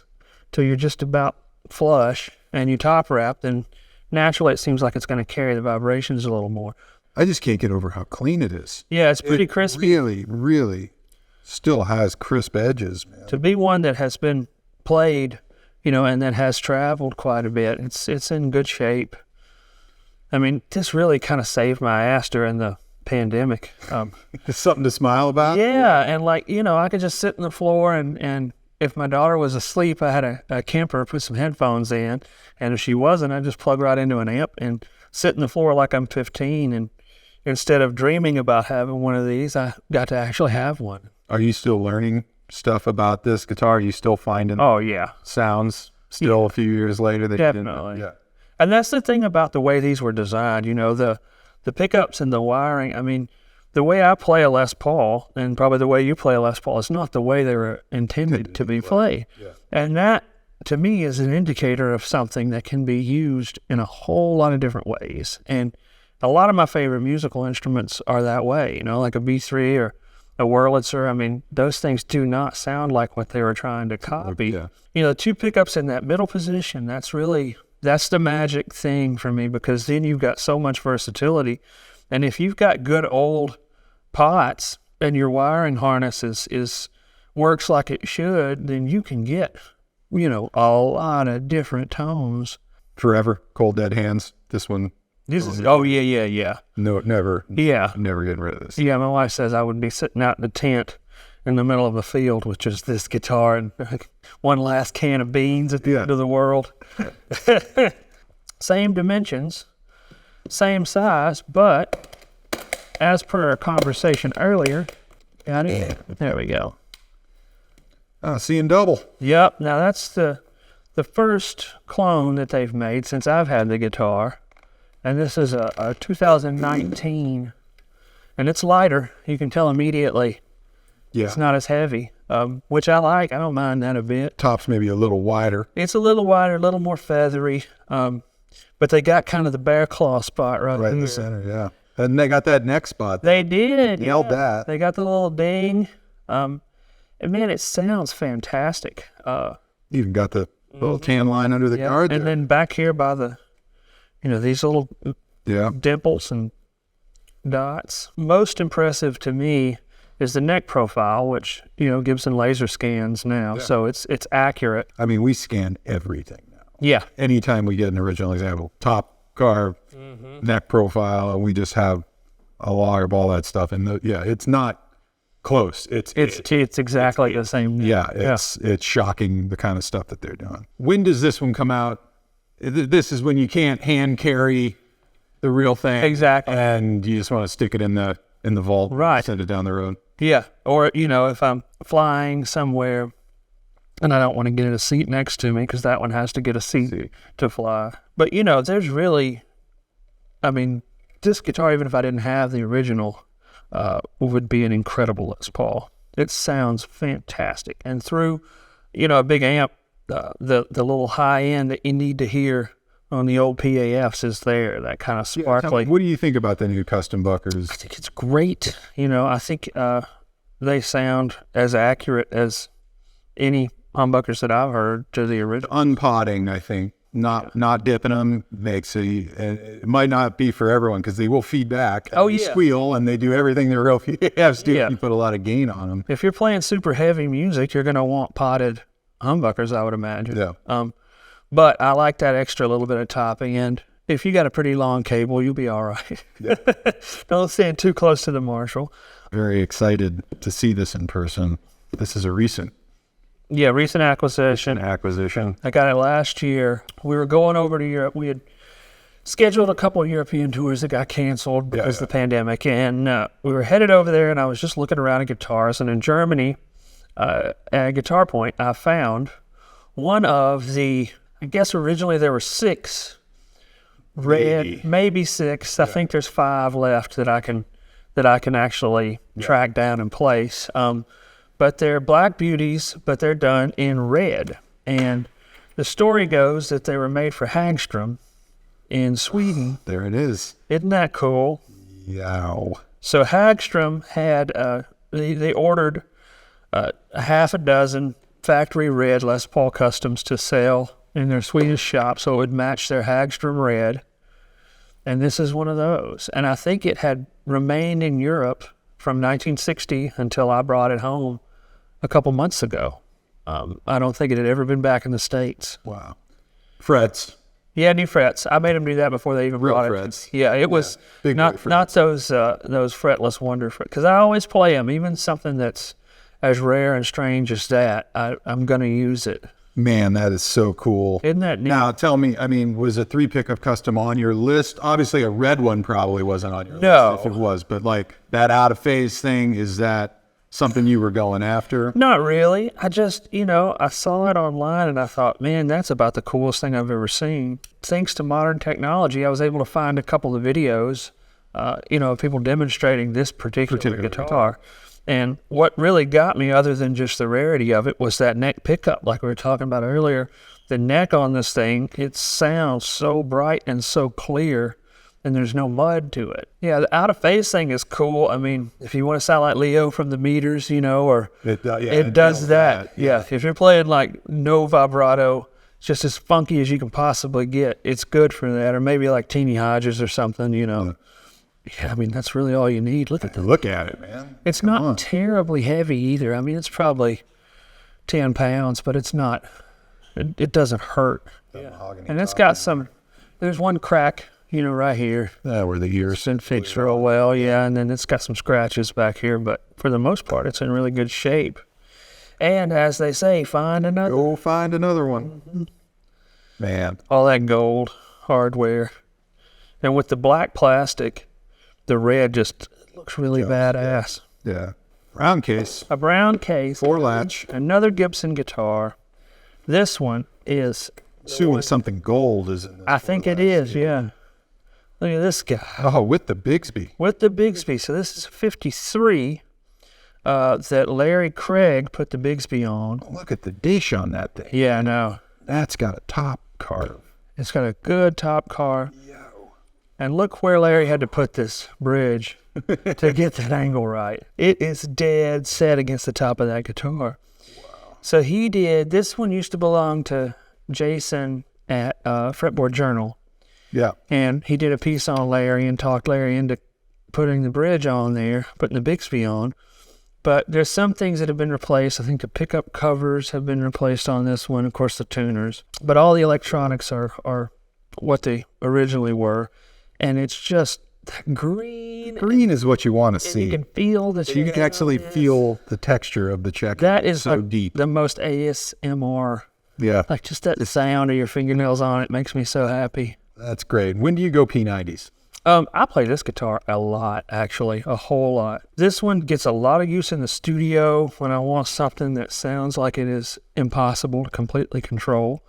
till you're just about flush and you top wrap, then naturally it seems like it's going to carry the vibrations a little more. I just can't get over how clean it is. Yeah, it's pretty It crispy. really, really still has crisp edges, man. To be one that has been played, you know, and that has traveled quite a bit, it's in good shape. I mean, this really kind of saved my ass during the pandemic. It's something to smile about. Yeah, and like, you know, I could just sit on the floor and if my daughter was asleep, I had a Kemper, put some headphones in, and if she wasn't, I'd just plug right into an amp and sit on the floor like I'm 15, and instead of dreaming about having one of these, I got to actually have one. Are you still learning stuff about this guitar? Are you still finding Oh, yeah. sounds still a few years later that Definitely. you didn't? Yeah. And that's the thing about the way these were designed, you know, the pickups and the wiring. I mean, the way I play a Les Paul, and probably the way you play a Les Paul, is not the way they were intended to be played. Yeah. And that, to me, is an indicator of something that can be used in a whole lot of different ways. And a lot of my favorite musical instruments are that way, you know, like a B3 or a Wurlitzer. I mean, those things do not sound like what they were trying to copy. Yeah. You know, 2 pickups in that middle position, that's the magic thing for me, because then you've got so much versatility. And if you've got good old pots and your wiring harness is works like it should, then you can get, you know, a lot of different tones. Forever Cold Dead Hands. This one. This is, oh yeah. No, never. Yeah. Never getting rid of this. Yeah, my wife says I would be sitting out in a tent in the middle of a field with just this guitar and one last can of beans at the end of the world. Same dimensions, same size, but as per our conversation earlier, got it? There we go. Seeing double. Yep, now that's the first clone that they've made since I've had the guitar. And this is a 2019, and it's lighter. You can tell immediately. Yeah. It's not as heavy, which I like. I don't mind that a bit. Top's maybe a little wider. It's a little wider, a little more feathery, but they got kind of the bear claw spot right Right in the there. center, yeah. And they got that neck spot. They did. Nailed that. They got the little ding. And man, it sounds fantastic. Even got the little tan line under the guard And there. then back here by the, you know, these little Yeah. dimples and dots. Most impressive to me is the neck profile, which, you know, Gibson laser scans now, so it's accurate. I mean, we scan everything now. Yeah. Anytime we get an original example, top carve, neck profile, and we just have a log of all that stuff. And it's not close. It's exactly the same. Yeah, it's shocking the kind of stuff that they're doing. When does this one come out? This is when you can't hand carry the real thing. Exactly. And you just want to stick it in the vault. Right. Send it down the road. Yeah. Or, you know, if I'm flying somewhere and I don't want to get a seat next to me because that one has to get a seat to fly. But, you know, there's really, I mean, this guitar, even if I didn't have the original, would be an incredible Les Paul. It sounds fantastic. And through, you know, a big amp, the little high end that you need to hear on the old PAFs is there, that kind of sparkly. What do you think about the new custom buckers? I think it's great. You know, I think they sound as accurate as any humbuckers that I've heard to the original. Unpotting, I think. Not dipping them makes it might not be for everyone because they will feed back. Oh, they yeah. Squeal and they do everything the real PAFs do. Yeah. You put a lot of gain on them. If you're playing super heavy music, you're going to want potted humbuckers, I would imagine. Yeah. But I like that extra little bit of topping, and if you got a pretty long cable, you'll be all right. Yeah. Don't stand too close to the Marshall. Very excited to see this in person. This is a recent acquisition. I got it last year. We were going over to Europe. We had scheduled a couple of European tours that got canceled because of the pandemic, and we were headed over there, and I was just looking around at guitars, and in Germany, at Guitar Point, I found one of the, I guess originally there were 6 red, maybe 6. I think there's 5 left that I can actually track down and place. But they're black beauties, but they're done in red. And the story goes that they were made for Hagstrom in Sweden. There it is. Isn't that cool? Yow. So Hagstrom had, they ordered a half a dozen factory red Les Paul customs to sell in their Swedish shop so it would match their Hagstrom red. And this is one of those. And I think it had remained in Europe from 1960 until I brought it home a couple months ago. I don't think it had ever been back in the States. Wow. Frets. Yeah, new frets. I made them do that before they even Real brought frets. it. Yeah, it was not those fretless wonder frets. Because I always play them, even something that's as rare and strange as that. I'm going to use it. Man, that is so cool. Isn't that neat? Now, tell me, I mean, was a 3 pickup custom on your list? Obviously, a red one probably wasn't on your list if it was, but like that out of phase thing, is that something you were going after? Not really. I just, you know, I saw it online and I thought, man, that's about the coolest thing I've ever seen. Thanks to modern technology, I was able to find a couple of videos, you know, of people demonstrating this particular guitar. And what really got me, other than just the rarity of it, was that neck pickup, like we were talking about earlier. The neck on this thing, it sounds so bright and so clear, and there's no mud to it. Yeah, the out-of-phase thing is cool. I mean, if you want to sound like Leo from the Meters, you know, or it does that. Yeah, if you're playing like no vibrato, just as funky as you can possibly get, it's good for that. Or maybe like Teeny Hodges or something, you know. Yeah, I mean, that's really all you need. Look at it, man. It's not terribly heavy either. I mean, it's probably 10 pounds, but it's not, it doesn't hurt. And it's got some, there's one crack, you know, right here. Where the ears didn't fix real well, yeah, and then it's got some scratches back here, but for the most part, it's in really good shape. And as they say, find another. Go find another one. Mm-hmm. Man. All that gold hardware. And with the black plastic, the red just looks really badass. Yeah. Brown case. A brown case. 4 latch. Another Gibson guitar. This one is... Assuming something gold is in this. I think it is, yeah. Look at this guy. Oh, with the Bigsby. With the Bigsby. So this is 53 that Larry Craig put the Bigsby on. Look at the dish on that thing. Yeah, I know. That's got a top carve. It's got a good top carve. And look where Larry had to put this bridge to get that angle right. It is dead set against the top of that guitar. Wow. So he did, this one used to belong to Jason at Fretboard Journal. Yeah. And he did a piece on Larry and talked Larry into putting the bridge on there, putting the Bigsby on. But there's some things that have been replaced. I think the pickup covers have been replaced on this one, of course the tuners. But all the electronics are what they originally were. And it's just that green. Green is what you want to And see. you can feel the. So you can actually feel the texture of the check. That is so like deep. the most ASMR. Yeah, Like just that sound of your fingernails on it makes me so happy. that's great. When do you go P90s? I play this guitar a lot, actually, a whole lot. This one gets a lot of use in the studio when I want something that sounds like it is impossible to completely control.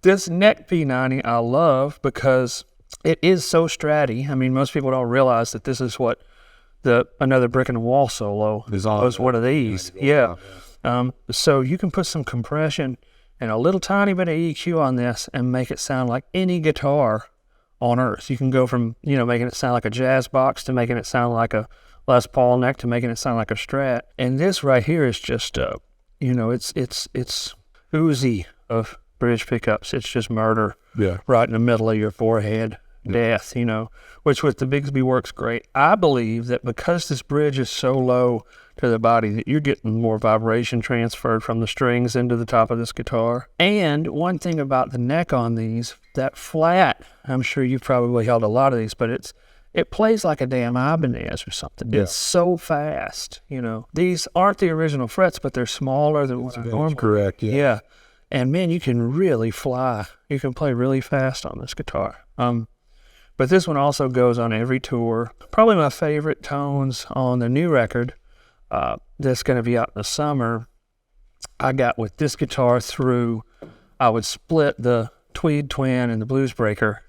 This neck P90 I love because it is so stratty. I mean, most people don't realize that this is what another Brick in the Wall solo was one of these. Yeah. So you can put some compression and a little tiny bit of EQ on this and make it sound like any guitar on earth. You can go from, making it sound like a jazz box to making it sound like a Les Paul neck to making it sound like a Strat. And this right here is just, it's oozy of bridge pickups. It's just murder right in the middle of your forehead. Death, which with the Bigsby works great. I believe that because this bridge is so low to the body that you're getting more vibration transferred from the strings into the top of this guitar. And one thing about the neck on these, that flat, I'm sure you've probably held a lot of these, but it plays like a damn Ibanez or something. Yeah. It's so fast, These aren't the original frets, but they're smaller than what I normally. Correct, yeah. And man, you can really fly. You can play really fast on this guitar. But this one also goes on every tour. Probably my favorite tones on the new record that's going to be out in the summer, I got with this guitar through, I would split the Tweed Twin and the Blues Breaker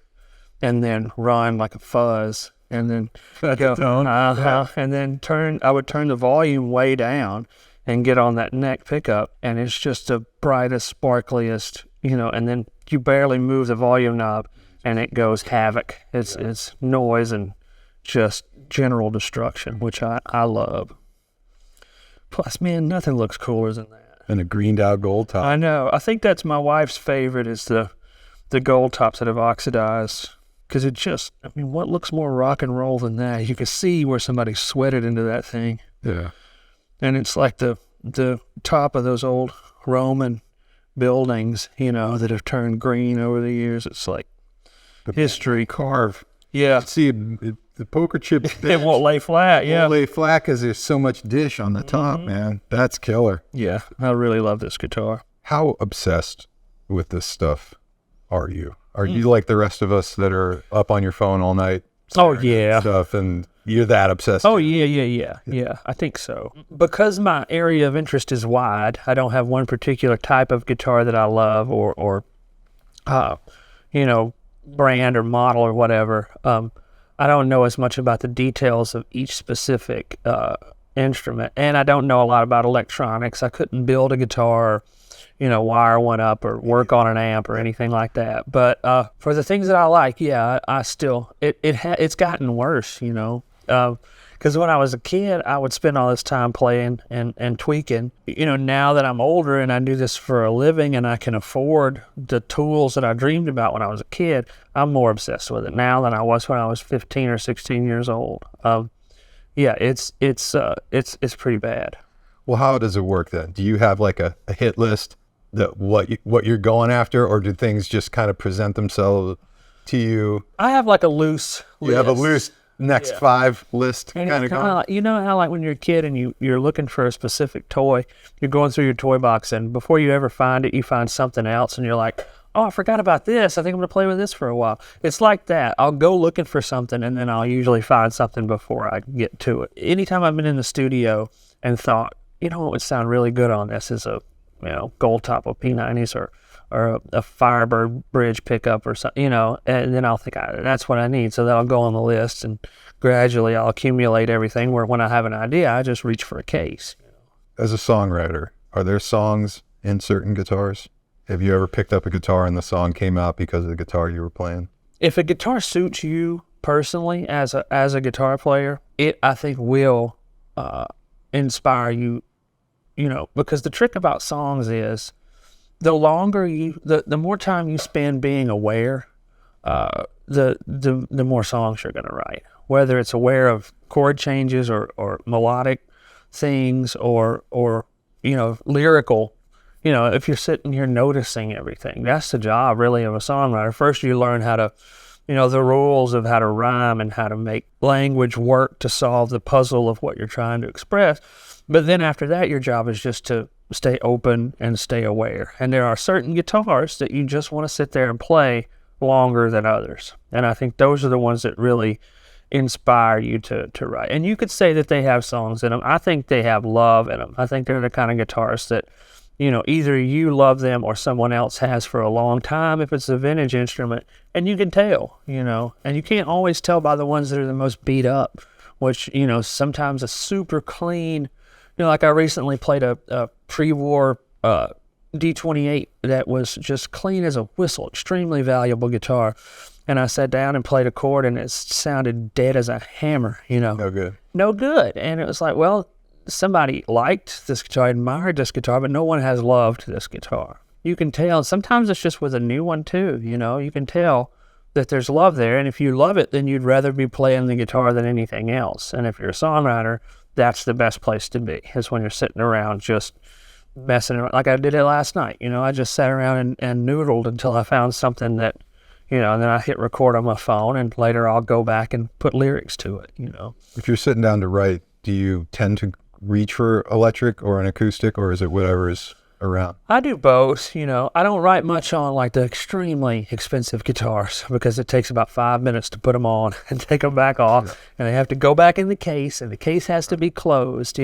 and then run like a fuzz and then go, and then I would turn the volume way down and get on that neck pickup, and it's just the brightest, sparkliest, and then you barely move the volume knob and it goes havoc. It's noise and just general destruction, which I love. Plus, man, nothing looks cooler than that. And a greened out Goldtop. I know. I think that's my wife's favorite is the Goldtops that have oxidized. Because it just, what looks more rock and roll than that? You can see where somebody sweated into that thing. Yeah. And it's like the top of those old Roman buildings, that have turned green over the years. It's like history. Carve. Yeah. See, the poker chip. It won't lay flat, yeah. Won't lay flat because there's so much dish on the top, man. That's killer. Yeah, I really love this guitar. How obsessed with this stuff are you? Are you like the rest of us that are up on your phone all night? Oh, yeah. Stuff, and you're that obsessed? Oh, yeah. I think so. Because my area of interest is wide, I don't have one particular type of guitar that I love or brand or model or whatever. I don't know as much about the details of each specific instrument, and I don't know a lot about electronics. I couldn't build a guitar, wire one up or work on an amp or anything like that. But for the things that I like, yeah, I still it's gotten worse, because when I was a kid, I would spend all this time playing and tweaking. Now that I'm older and I do this for a living and I can afford the tools that I dreamed about when I was a kid, I'm more obsessed with it now than I was when I was 15 or 16 years old. Yeah, it's pretty bad. Well, how does it work then? Do you have like a hit list that what you're going after, or do things just kind of present themselves to you? I have like a loose list. You have a loose next 5 list and kind of going? Like, how like when you're a kid and you're looking for a specific toy, you're going through your toy box and before you ever find it, you find something else and you're like, oh, I forgot about this. I think I'm going to play with this for a while. It's like that. I'll go looking for something and then I'll usually find something before I get to it. Anytime I've been in the studio and thought, what would sound really good on this is a Goldtop or P90s or a Firebird bridge pickup or something, and then I'll think that's what I need. So that'll go on the list and gradually I'll accumulate everything where when I have an idea, I just reach for a case. As a songwriter, are there songs in certain guitars? Have you ever picked up a guitar and the song came out because of the guitar you were playing? If a guitar suits you personally as a guitar player, it, I think, will inspire you, because the trick about songs is the more time you spend being aware, the more songs you're going to write. Whether it's aware of chord changes or melodic things or lyrical, if you're sitting here noticing everything, that's the job really of a songwriter. First you learn how to the rules of how to rhyme and how to make language work to solve the puzzle of what you're trying to express. But then after that, your job is just to stay open and stay aware. And there are certain guitars that you just want to sit there and play longer than others. And I think those are the ones that really inspire you to write. And you could say that they have songs in them. I think they have love in them. I think they're the kind of guitars that, either you love them or someone else has for a long time if it's a vintage instrument. And you can tell, and you can't always tell by the ones that are the most beat up, which, sometimes a super clean, like I recently played a pre-war D28 that was just clean as a whistle, extremely valuable guitar. And I sat down and played a chord, and it sounded dead as a hammer, No good. No good. And it was like, well, somebody liked this guitar, admired this guitar, but no one has loved this guitar. You can tell. Sometimes it's just with a new one, too, You can tell that there's love there. And if you love it, then you'd rather be playing the guitar than anything else. And if you're a songwriter, that's the best place to be, is when you're sitting around just messing around. Like I did it last night. I just sat around and noodled until I found something that, and then I hit record on my phone, and later I'll go back and put lyrics to it, If you're sitting down to write, do you tend to reach for electric or an acoustic, or is it whatever is around? I do both, I don't write much on like the extremely expensive guitars because it takes about 5 minutes to put them on and take them back off, and they have to go back in the case, and the case has to be closed,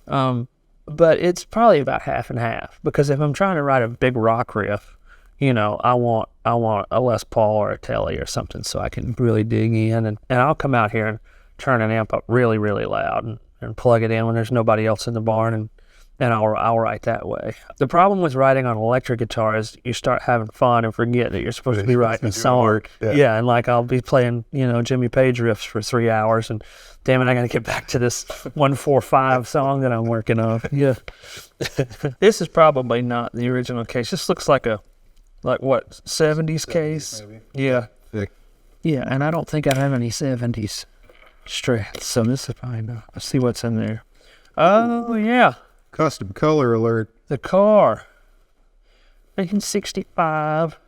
But it's probably about half and half, because if I'm trying to write a big rock riff, I want a Les Paul or a Tele or something so I can really dig in, and I'll come out here and turn an amp up really, really loud and plug it in when there's nobody else in the barn, and I'll write that way. The problem with writing on an electric guitar is you start having fun and forget that you're supposed to be writing a song. Yeah, and like I'll be playing, Jimmy Page riffs for 3 hours, and damn it, I got to get back to this 145 song that I'm working on. Yeah. This is probably not the original case. This looks like what, 70s case? Maybe. Yeah. Thick. Yeah, and I don't think I have any 70s Strats, so this is probably not. Let's see what's in there. Oh, yeah. Custom color alert. The car. 1965.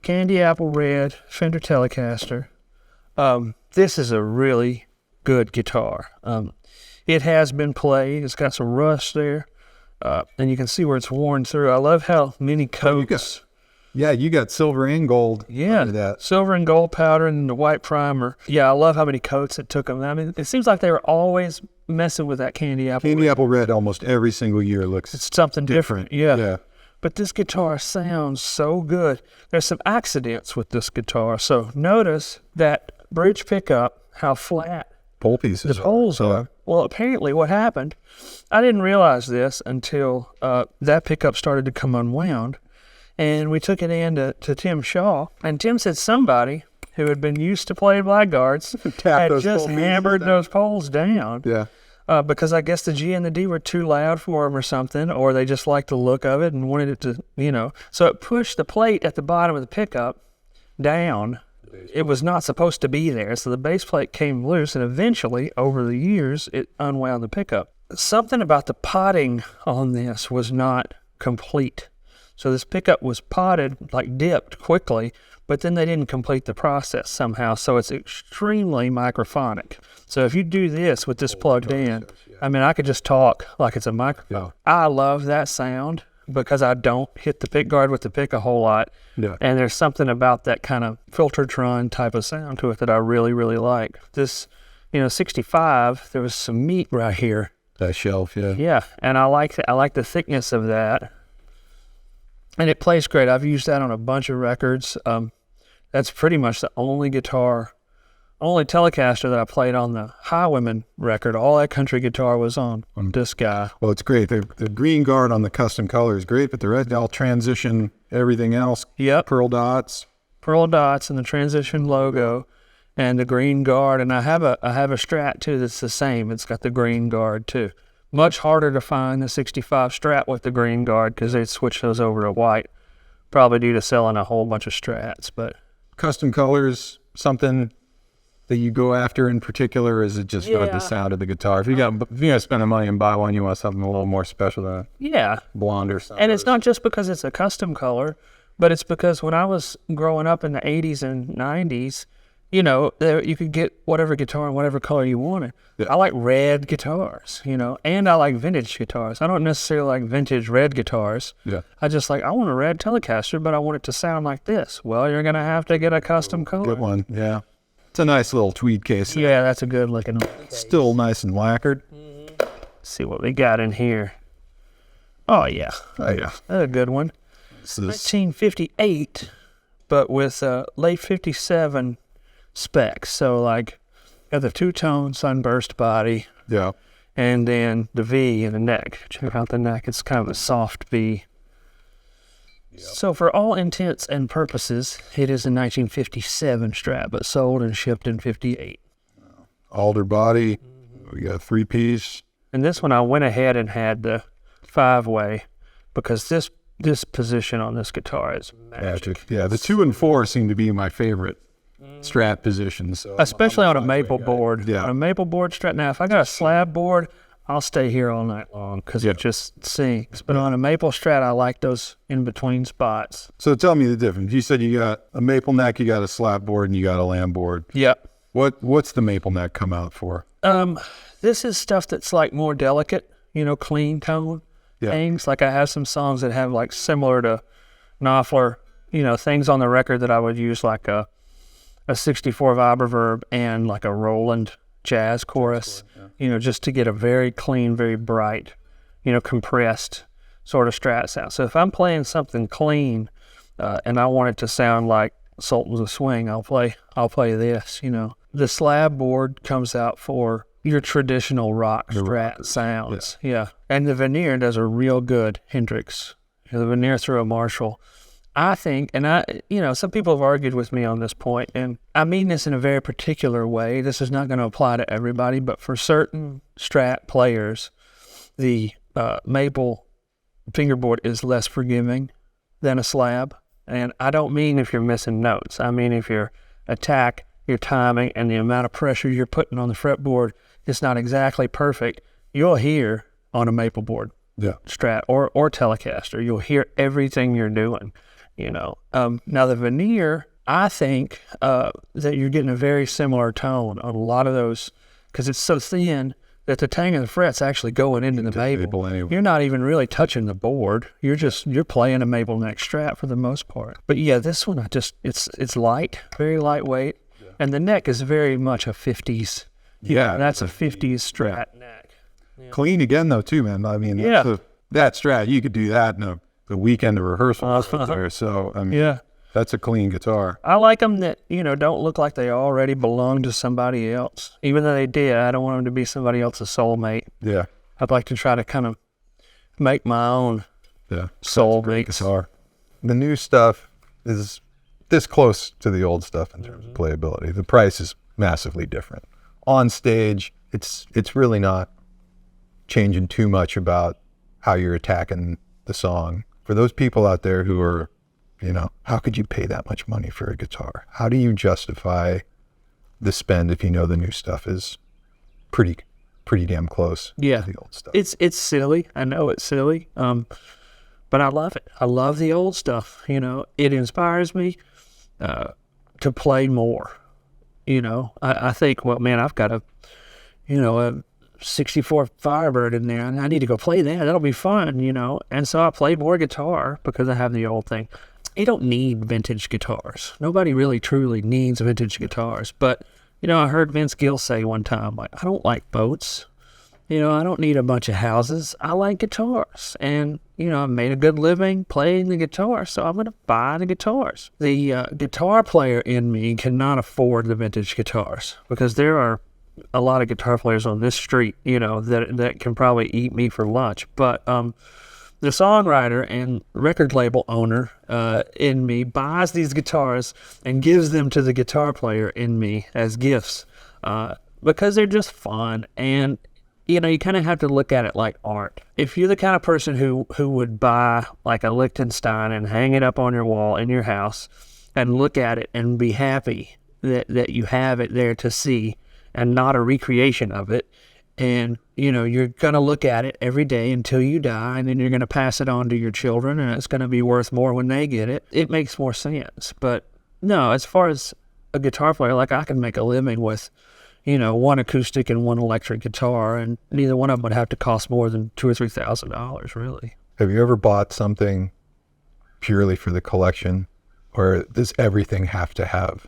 Candy apple red. Fender Telecaster. This is a really good guitar. It has been played. It's got some rust there. And you can see where it's worn through. I love how many coats. You got silver and gold. Yeah, under that. Silver and gold powder and the white primer. Yeah, I love how many coats it took them. I mean, it seems like they were always messing with that candy apple. Candy apple red almost every single year looks. It's something different. Yeah. Yeah. But this guitar sounds so good. There's some accidents with this guitar. So notice that bridge pickup, how flat Pole pieces. the poles are. Well, apparently what happened, I didn't realize this until that pickup started to come unwound. And we took it in to Tim Shaw. And Tim said somebody who had been used to playing Blackguards had just hammered those poles down. Yeah. Because I guess the G and the D were too loud for them or something, or they just liked the look of it and wanted it to, So it pushed the plate at the bottom of the pickup down. It was not supposed to be there, so the base plate came loose, and eventually, over the years, it unwound the pickup. Something about the potting on this was not complete. So this pickup was potted, like dipped quickly, but then they didn't complete the process somehow, so it's extremely microphonic. So if you do this with this plugged in, I mean, I could just talk like it's a microphone. Yeah. I love that sound because I don't hit the pick guard with the pick a whole lot. Yeah. And there's something about that kind of Filtertron type of sound to it that I really, really like. This, 65, there was some meat right here. That shelf, yeah. Yeah, and I like the thickness of that. And it plays great. I've used that on a bunch of records. That's pretty much the only Telecaster that I played on the Highwayman record. All that country guitar was on this guy. Well, it's great. The green guard on the custom color is great, but the red, I'll transition everything else. Yep. Pearl dots and the transition logo and the green guard. And I have a Strat too that's the same. It's got the green guard too. Much harder to find the 65 Strat with the green guard because they switched those over to white, probably due to selling a whole bunch of Strats. But custom colors, something that you go after in particular, or is it just the sound of the guitar? If you got to spend the money and buy one, you want something a little more special than blonde or something. And it's not just because it's a custom color, But it's because when I was growing up in the 80s and 90s, you know, you could get whatever guitar in whatever color you wanted. Yeah. I like red guitars, you know, and I like vintage guitars. I don't necessarily like vintage red guitars. Yeah. I want a red Telecaster, but I want it to sound like this. Well, you're going to have to get a custom color. Good one, yeah. It's a nice little tweed case. Yeah, that's a good looking one. Still nice and lacquered. Let's see what we got in here. Oh, yeah. Oh, yeah. That's a good one. This is 1958, but with late 57 specs. So, like, got the two-tone sunburst body, yeah. and then the V in the neck. Check out the neck. It's kind of a soft V. Yep. So, for all intents and purposes, it is a 1957 Strat, but sold and shipped in 58. Alder body. We got a 3-piece. And this one, I went ahead and had the 5-way because this position on this guitar is magic. Yeah, the 2 and 4 seem to be my favorite Strat positions. So especially on a maple board. Yeah. On a maple board Strat. Now, if I got a slab board, I'll stay here all night long because it just sings. But on a maple Strat, I like those in-between spots. So tell me the difference. You said you got a maple neck, you got a slab board, and you got a lamb board. Yep. What's the maple neck come out for? This is stuff that's like more delicate, you know, clean tone things. Like I have some songs that have like similar to Knopfler, you know, things on the record that I would use like a 64 vibroverb and like a Roland jazz chorus, you know, just to get a very clean, very bright, you know, compressed sort of Strat sound. So if I'm playing something clean and I want it to sound like Sultans of Swing, I'll play this, you know. The slab board comes out for your traditional rock Strat sounds. Yeah. And the veneer does a real good Hendrix. The veneer through a Marshall. I think, and you know, some people have argued with me on this point, and I mean this in a very particular way. This is not going to apply to everybody, but for certain Strat players, the maple fingerboard is less forgiving than a slab. And I don't mean if you're missing notes. I mean if your attack, your timing, and the amount of pressure you're putting on the fretboard is not exactly perfect, you'll hear on a maple board Strat or Telecaster. You'll hear everything you're doing, you know. Now the veneer, I think that you're getting a very similar tone on a lot of those because it's so thin that the tang of the fret's actually going into the maple. Anyway. You're not even really touching the board. You're playing a maple neck Strat for the most part. But yeah, this one it's light, very lightweight, and the neck is very much a 50s. Yeah, that's a 50s Strat neck. Yeah. Clean again though too, man. I mean, that Strat, you could do that in the weekend of rehearsal there. So I mean, that's a clean guitar. I like them that, you know, don't look like they already belong to somebody else. Even though they did, I don't want them to be somebody else's soulmate. Yeah. I'd like to try to kind of make my own soulmate guitar. The new stuff is this close to the old stuff in terms of playability. The price is massively different. On stage, it's really not changing too much about how you're attacking the song. For those people out there who are, you know, how could you pay that much money for a guitar? How do you justify the spend if you know the new stuff is pretty damn close to the old stuff? It's silly. I know it's silly, but I love it. I love the old stuff. You know, it inspires me to play more. You know, I think, well, man, I've got a 64 Firebird in there, and I need to go play that. That'll be fun, you know. And so I play more guitar because I have the old thing. You don't need vintage guitars. Nobody really truly needs vintage guitars. But, you know, I heard Vince Gill say one time, like, I don't like boats. You know, I don't need a bunch of houses. I like guitars. And, you know, I made a good living playing the guitar, so I'm going to buy the guitars. The guitar player in me cannot afford the vintage guitars because there are a lot of guitar players on this street, you know, that can probably eat me for lunch. But the songwriter and record label owner in me buys these guitars and gives them to the guitar player in me as gifts because they're just fun. And, you know, you kind of have to look at it like art. If you're the kind of person who would buy like a Liechtenstein and hang it up on your wall in your house and look at it and be happy that you have it there to see and not a recreation of it, and you're going to look at it every day until you die, and then you're going to pass it on to your children, and it's going to be worth more when they get it. It makes more sense. But no, as far as a guitar player, like I can make a living with, one acoustic and one electric guitar, and neither one of them would have to cost more than $2,000 or $3,000, really. Have you ever bought something purely for the collection, or does everything have to have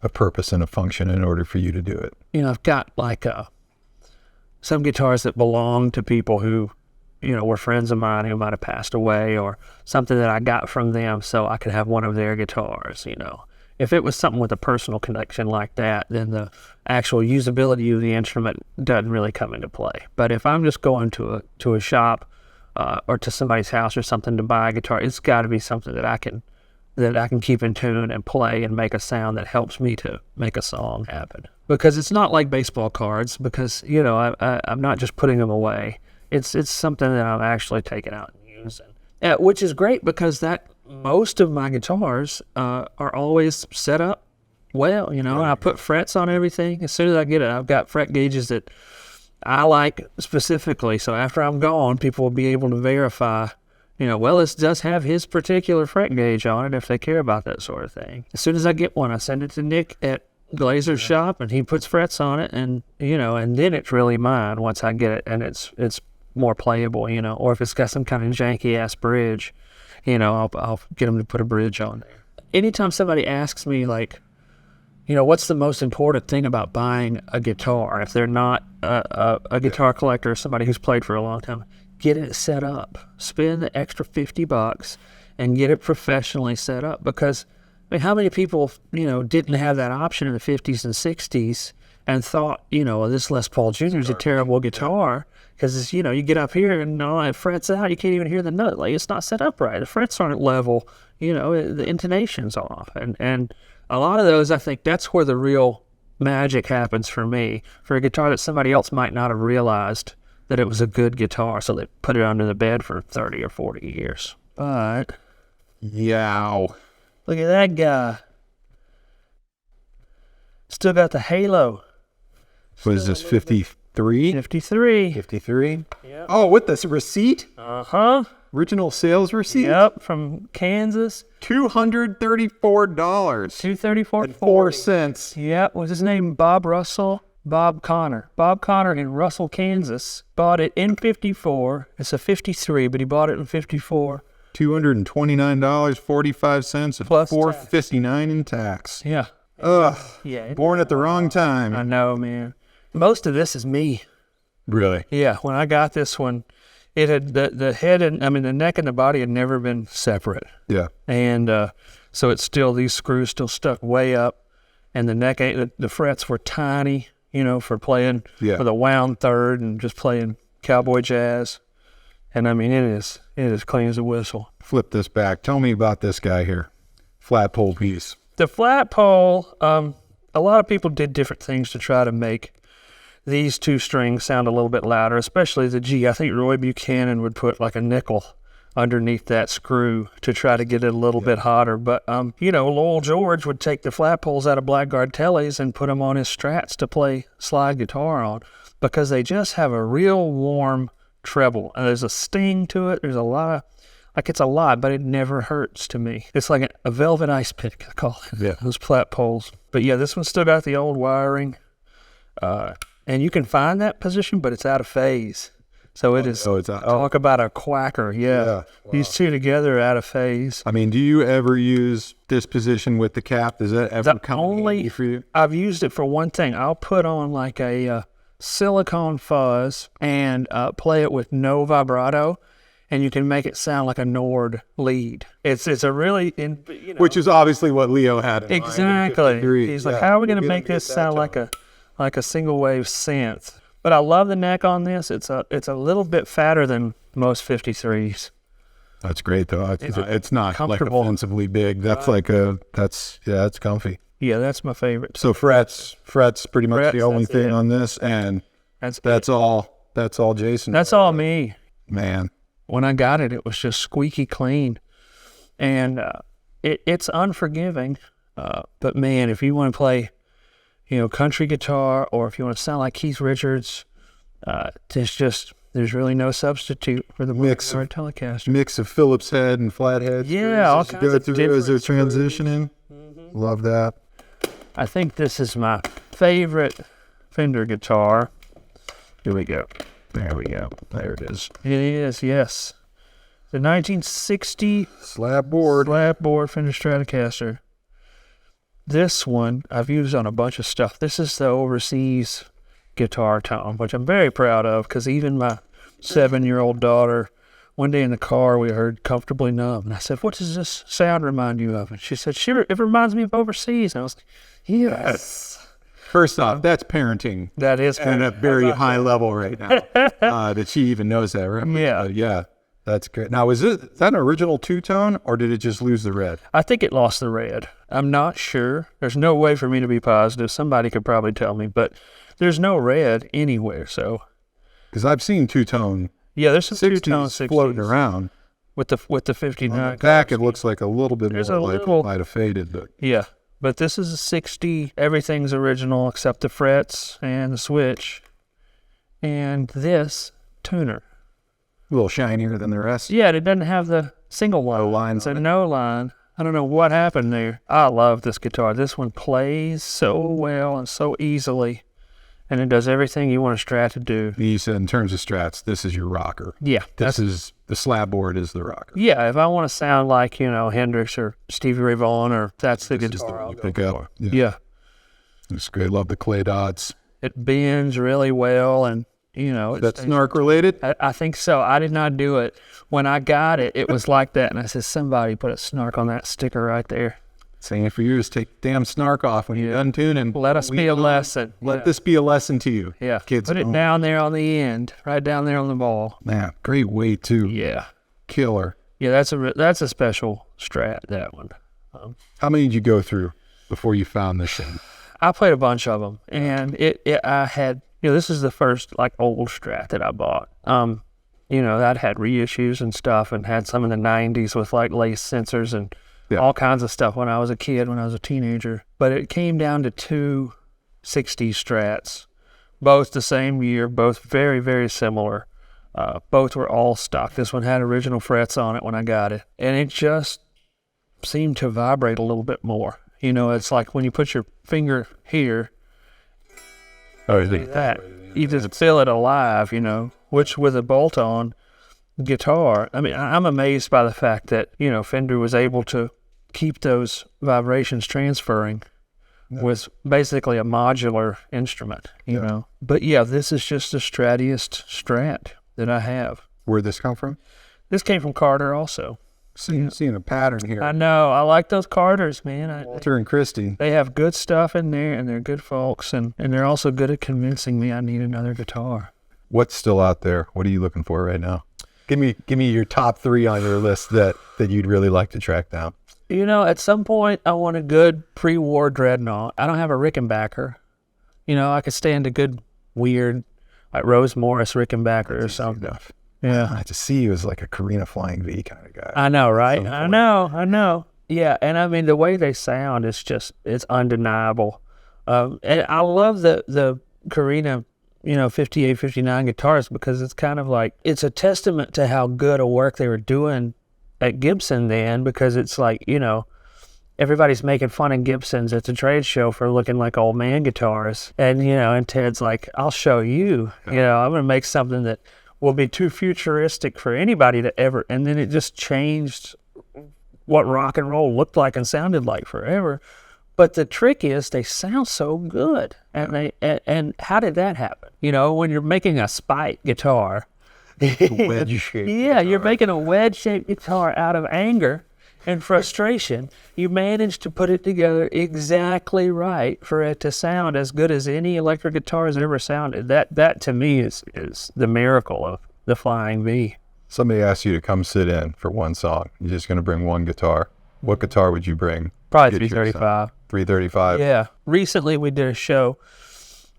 a purpose and a function in order for you to do it? I've got like some guitars that belong to people who, were friends of mine who might have passed away, or something that I got from them so I could have one of their guitars, If it was something with a personal connection like that, then the actual usability of the instrument doesn't really come into play. But if I'm just going to a shop or to somebody's house or something to buy a guitar, it's got to be something that I can keep in tune and play and make a sound that helps me to make a song happen. Because it's not like baseball cards, because I'm not just putting them away. It's something that I'm actually taking out and using, which is great because most of my guitars are always set up well. I put frets on everything. As soon as I get it, I've got fret gauges that I like specifically. So after I'm gone, people will be able to verify, well, this does have his particular fret gauge on it if they care about that sort of thing. As soon as I get one, I send it to Nick at Glazer's shop, and he puts frets on it, and and then it's really mine once I get it, and it's more playable, or if it's got some kind of janky ass bridge, I'll get them to put a bridge on there. Anytime somebody asks me, like, what's the most important thing about buying a guitar, if they're not a guitar collector or somebody who's played for a long time, get it set up. Spend the extra $50 and get it professionally set up, because how many people, didn't have that option in the 50s and 60s and thought, this Les Paul Jr. is a terrible guitar, because, you get up here and it frets out. You can't even hear the note. Like, it's not set up right. The frets aren't level. The intonation's off. And a lot of those, I think that's where the real magic happens for me, for a guitar that somebody else might not have realized that it was a good guitar, so they put it under the bed for 30 or 40 years. But Yow. Look at that guy. Still got the halo. What is this, 53? 53. 53? Yep. Oh, with this receipt? Uh-huh. Original sales receipt? Yep, from Kansas. $234. $234.04. Yep. Was his name Bob Russell? Bob Connor. Bob Connor in Russell, Kansas. Bought it in 54. It's a 53, but he bought it in 54. $229.45 Plus $4.59 in tax. Yeah. Ugh. Yeah. Born at the wrong time. I know, man. Most of this is me. Really? Yeah. When I got this one, it had the head and the neck and the body had never been separate. Yeah. And so it's still, these screws still stuck way up, and the neck, the frets were tiny, for playing with a wound third and just playing cowboy jazz. And it is clean as a whistle. Flip this back. Tell me about this guy here. Flat pole piece. The flat pole, a lot of people did different things to try to make these two strings sound a little bit louder, especially the G. I think Roy Buchanan would put like a nickel underneath that screw to try to get it a little bit hotter. But, Lowell George would take the flat poles out of Blackguard Teles and put them on his Strats to play slide guitar on, because they just have a real warm treble. And there's a sting to it. There's a lot of, it's a lot, but it never hurts to me. It's like a velvet ice pick, I call it. Yeah. Those flat poles. But yeah, this one's still got the old wiring. And you can find that position, but it's out of phase. So it is. So it's talk about a quacker. Yeah. Wow. These two together are out of phase. Do you ever use this position with the cap? Does that ever come handy for you? I've used it for one thing. I'll put on like a silicone fuzz and play it with no vibrato, and you can make it sound like a Nord lead. It's a really which is obviously what Leo had in exactly. Mind. He's like, how are we going to make this sound like a single wave synth? But I love the neck on this. It's a little bit fatter than most 53s. That's great though. It's not like offensively big. That's that's comfy. Yeah, that's my favorite. So frets pretty much the only thing on this, and that's all Jason. That's all me. Man. When I got it, it was just squeaky clean, and it's unforgiving. But man, if you want to play, country guitar, or if you want to sound like Keith Richards, There's really no substitute for the Blackguard Telecaster. Mix of Phillips head and flathead. Yeah, all kinds of different as they're transitioning. Love that. I think this is my favorite Fender guitar. Here we go. There we go. There it is. It is, yes. The 1960 Slab board Fender Stratocaster. This one I've used on a bunch of stuff. This is the overseas guitar tone, which I'm very proud of, because even my 7-year-old daughter, one day in the car, we heard Comfortably Numb. And I said, what does this sound remind you of? And she said, it reminds me of overseas. And I was like, yes. First off, that's parenting. That is at a very high level right now. That she even knows that, right? Yeah. Yeah. That's great. Now, is that an original two-tone, or did it just lose the red? I think it lost the red. I'm not sure. There's no way for me to be positive. Somebody could probably tell me, but there's no red anywhere, so. Because I've seen two-tone. Yeah, there's some two-tone 60s floating around. With the 59. On the back, it looks like a little bit There's more a like little, it might have faded. But. Yeah, but this is a 60. Everything's original except the frets and the switch. And this tuner. A little shinier than the rest. Yeah, it doesn't have the single line. No lines. It's a no line. I don't know what happened there. I love this guitar. This one plays so well and so easily. And it does everything you want a Strat to do. You said in terms of Strats, this is your rocker. Yeah. This is, the slab board is the rocker. Yeah, if I want to sound like, Hendrix or Stevie Ray Vaughan, or that's the This guitar is the one I'll you go pick for. up. Yeah. It's great. Love the clay dots. It bends really well, and, That's snark related? I think so. I did not do it. When I got it, it was like that, and I said, somebody put a snark on that sticker right there. Saying for years, take the damn snark off when you're done tuning. Let us be a lesson. Let this be a lesson to you. Yeah. Kids. Put it down there on the end, right down there on the ball. Man, great weight too. Yeah. Killer. Yeah, that's a special Strat, that one. How many did you go through before you found this thing? I played a bunch of them, and I had, this is the first old Strat that I bought. That had reissues and stuff, and had some in the 90s with lace sensors and all kinds of stuff when I was a kid, when I was a teenager. But it came down to two 60 Strats, both the same year, both very, very similar. Both were all stock. This one had original frets on it when I got it, and it just seemed to vibrate a little bit more. It's like when you put your finger here, you just feel it alive, which with a bolt-on guitar, I'm amazed by the fact that, Fender was able to keep those vibrations transferring with basically a modular instrument, you know. But yeah, this is just the strattiest Strat that I have. Where'd this come from? This came from Carter also. Seeing a pattern here. I know. I like those Carters, man. Walter and Christy. They have good stuff in there, and they're good folks, and they're also good at convincing me I need another guitar. What's still out there? What are you looking for right now? Give me your top 3 on your list that you'd really like to track down. At some point, I want a good pre-war Dreadnought. I don't have a Rickenbacker. I could stand a good, weird, Rose Morris Rickenbacker or something. Enough. Yeah. I have to see you as a Carina Flying V kind of guy. I know, right? I know. Yeah, and the way they sound is it's undeniable. And I love the Carina 58, 59 guitars, because it's kind of it's a testament to how good a work they were doing at Gibson then, because it's everybody's making fun of Gibsons at the trade show for looking like old man guitars. And, and Ted's like, I'll show you, I'm going to make something that will be too futuristic for anybody to ever. And then it just changed what rock and roll looked like and sounded like forever. But the trick is they sound so good. And and how did that happen? When you're making a spike guitar, wedge-shaped guitar. You're making a wedge-shaped guitar out of anger and frustration. You managed to put it together exactly right for it to sound as good as any electric guitar has ever sounded. That to me is the miracle of the Flying V. Somebody asked you to come sit in for one song. You're just going to bring one guitar. What guitar would you bring? Probably 335. 335? Yeah. Recently we did a show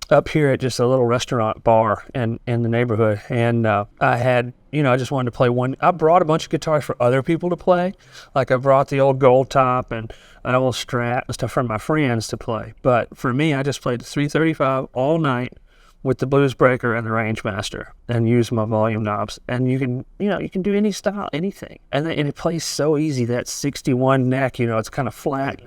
up here at just a little restaurant bar in the neighborhood, and I had, I just wanted to play one. I brought a bunch of guitars for other people to play. I brought the old Goldtop and an old Strat and stuff for my friends to play. But for me, I just played the 335 all night, with the blues breaker and the Rangemaster and use my volume knobs. And you can, you can do any style, anything. And it plays so easy. That 61 neck, it's kind of flat.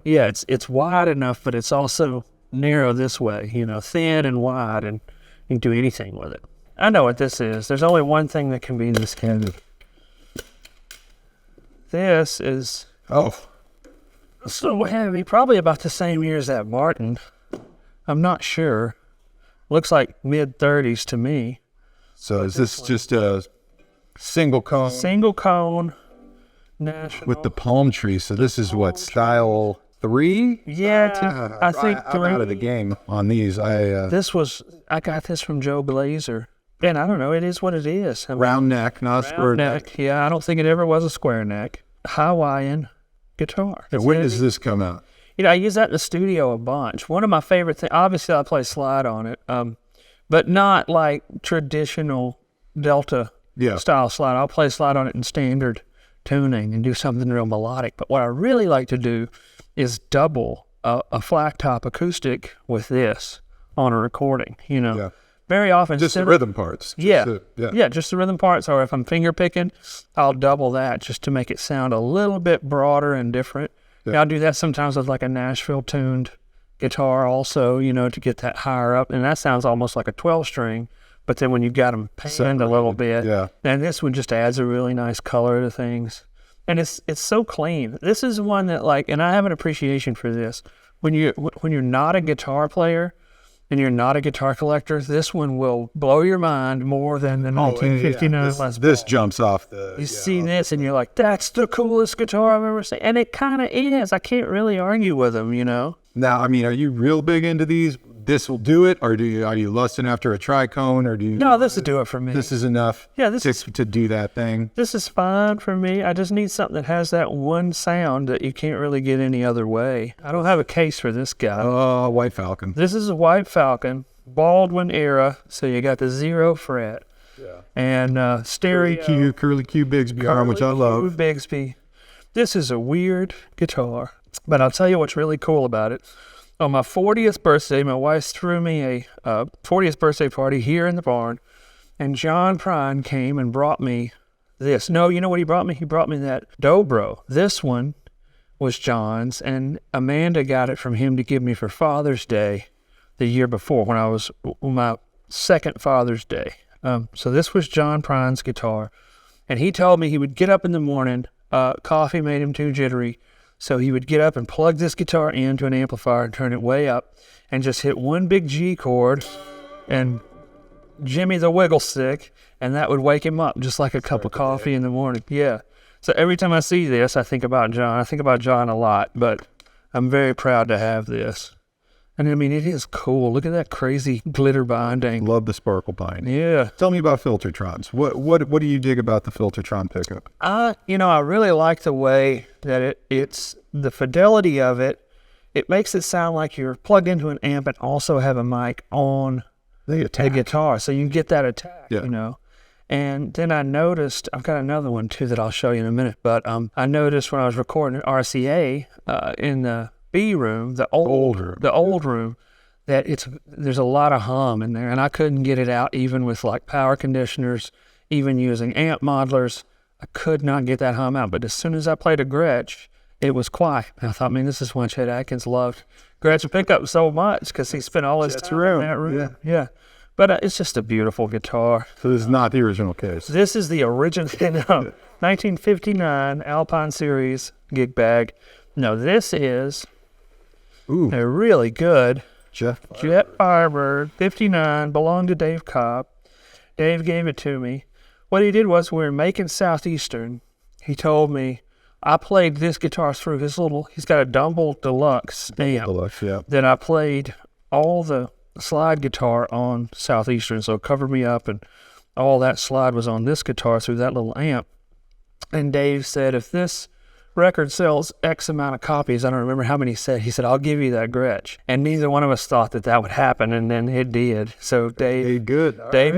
Yeah, it's wide enough, but it's also narrow this way, thin and wide, and you can do anything with it. I know what this is. There's only one thing that can be this heavy. This is so heavy, probably about the same year as that Martin. I'm not sure. Looks like mid-30s to me. So is this just a single cone? Single cone, national. With the palm tree. So this is what, style 3? Yeah, I think 3. I'm out of the game on these. I got this from Joe Blazer. And I don't know, it is what it is. Round neck, not a square neck. Yeah, I don't think it ever was a square neck. Hawaiian guitar. And when does this come out? I use that in the studio a bunch. One of my favorite things, obviously I play slide on it, but not like traditional Delta style slide. I'll play slide on it in standard tuning and do something real melodic. But what I really like to do is double a flat top acoustic with this on a recording, Very often. Just the rhythm parts. Just the rhythm parts. Or if I'm finger picking, I'll double that just to make it sound a little bit broader and different. Yeah. I'll do that sometimes with like a Nashville tuned guitar also, to get that higher up. And that sounds almost like a 12-string. But then when you got them panned a little bit, then this one just adds a really nice color to things. And it's so clean. This is one that and I have an appreciation for this. When you're not a guitar player, and you're not a guitar collector, this one will blow your mind more than the 1959 Les Paul. This jumps off the... You see this, and you're like, that's the coolest guitar I've ever seen. And it kind of is. I can't really argue with them, Now, are you real big into these? This will do it? Or are you lusting after a tricone? Or do you... No, this will do it for me. This is enough to do that thing? This is fine for me. I just need something that has that one sound that you can't really get any other way. I don't have a case for this guy. Oh, White Falcon. This is a White Falcon, Baldwin era, so you got the 0 fret. Yeah. And stereo. Curly Q Bigsby arm, which I love. Bigsby. This is a weird guitar, but I'll tell you what's really cool about it. On my 40th birthday, my wife threw me a 40th birthday party here in the barn, and John Prine came and brought me this. No, you know what he brought me? He brought me that Dobro. This one was John's, and Amanda got it from him to give me for Father's Day the year before, when I was my second Father's Day. So this was John Prine's guitar, and he told me he would get up in the morning, coffee made him too jittery, so he would get up and plug this guitar into an amplifier and turn it way up and just hit one big G chord and Jimmy the wiggle stick, and that would wake him up just like a cup of coffee in the morning. Yeah. So every time I see this, I think about John. I think about John a lot, but I'm very proud to have this. And it is cool. Look at that crazy glitter binding. Love the sparkle binding. Yeah. Tell me about Filtertrons. What do you dig about the Filtertron pickup? I really like the way that it's the fidelity of it. It makes it sound like you're plugged into an amp and also have a mic on the guitar, so you get that attack. And then I noticed, I've got another one too that I'll show you in a minute. But I noticed when I was recording at RCA in the B room, the old room, that there's a lot of hum in there, and I couldn't get it out even with like power conditioners, even using amp modelers. I could not get that hum out. But as soon as I played a Gretsch, it was quiet. And I thought, man, this is one Chet Atkins loved Gretsch pickup so much because he spent all his time in that room. Yeah. But it's just a beautiful guitar. So this is not the original case. This is the original 1959 Alpine Series gig bag. No, this is a really good Jet Firebird 59, belonged to Dave Cobb. Dave gave it to me. What he did was, we were making Southeastern. He told me, I played this guitar through his he's got a Dumble Deluxe amp. Deluxe, yeah. Then I played all the slide guitar on Southeastern, so it covered me up, and all that slide was on this guitar through that little amp. And Dave said, if this record sells X amount of copies, I don't remember how many he said, I'll give you that Gretsch. And neither one of us thought that would happen, and then it did. So Dave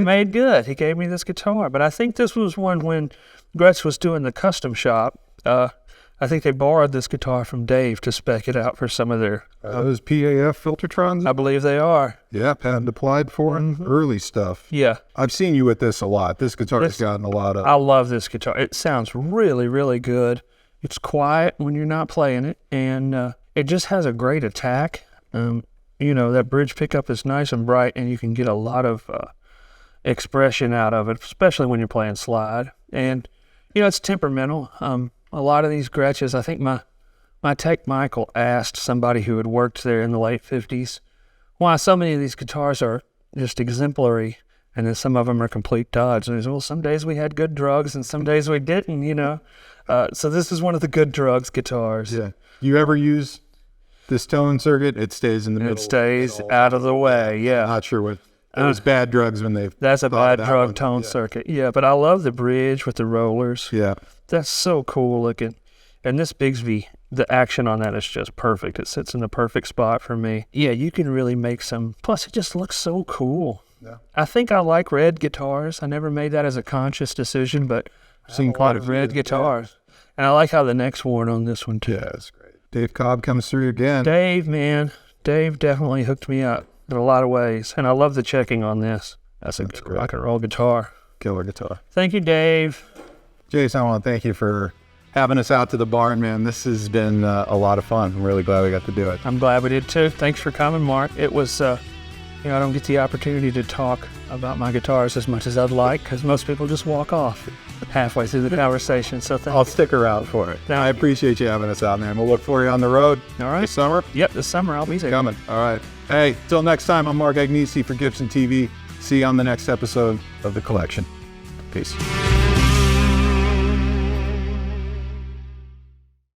made good. He gave me this guitar. But I think this was one when Gretsch was doing the custom shop. I think they borrowed this guitar from Dave to spec it out for some of their... those PAF Filtertrons? I believe they are. Yeah, patent applied for it. Early stuff. Yeah. I've seen you with this a lot. This guitar has gotten a lot of... I love this guitar. It sounds really, really good. It's quiet when you're not playing it, and it just has a great attack. You know, that bridge pickup is nice and bright, and you can get a lot of expression out of it, especially when you're playing slide. And, you know, it's temperamental. A lot of these Gretsches, I think my tech Michael asked somebody who had worked there in the late 50s why so many of these guitars are just exemplary, and then some of them are complete duds. And he said, well, some days we had good drugs, and some days we didn't, you know. So this is one of the good drugs guitars. Yeah. You ever use this tone circuit? It stays in the middle. It stays out of the way, yeah. Not sure what... Those bad drugs when they've... That's a bad drug tone circuit. Yeah, but I love the bridge with the rollers. Yeah. That's so cool looking. And this Bigsby, the action on that is just perfect. It sits in the perfect spot for me. Yeah, you can really make some... Plus, it just looks so cool. Yeah. I think I like red guitars. I never made that as a conscious decision, but I've seen quite a red guitars. Yeah. And I like how the neck's worn on this one, too. Yeah, that's great. Dave Cobb comes through again. Dave, man. Dave definitely hooked me up in a lot of ways. And I love the checking on this. That's good rock and roll guitar. Killer guitar. Thank you, Dave. Jason, I want to thank you for having us out to the barn, man. This has been a lot of fun. I'm really glad we got to do it. I'm glad we did, too. Thanks for coming, Mark. It was, you know, I don't get the opportunity to talk about my guitars as much as I'd like, because most people just walk off halfway through the conversation. So I'll stick around for it. I appreciate you having us out, man. We'll look for you on the road. All right. This summer? Yep, this summer I'll be there. Coming. All right. Hey, till next time, I'm Mark Agnesi for Gibson TV. See you on the next episode of The Collection. Peace.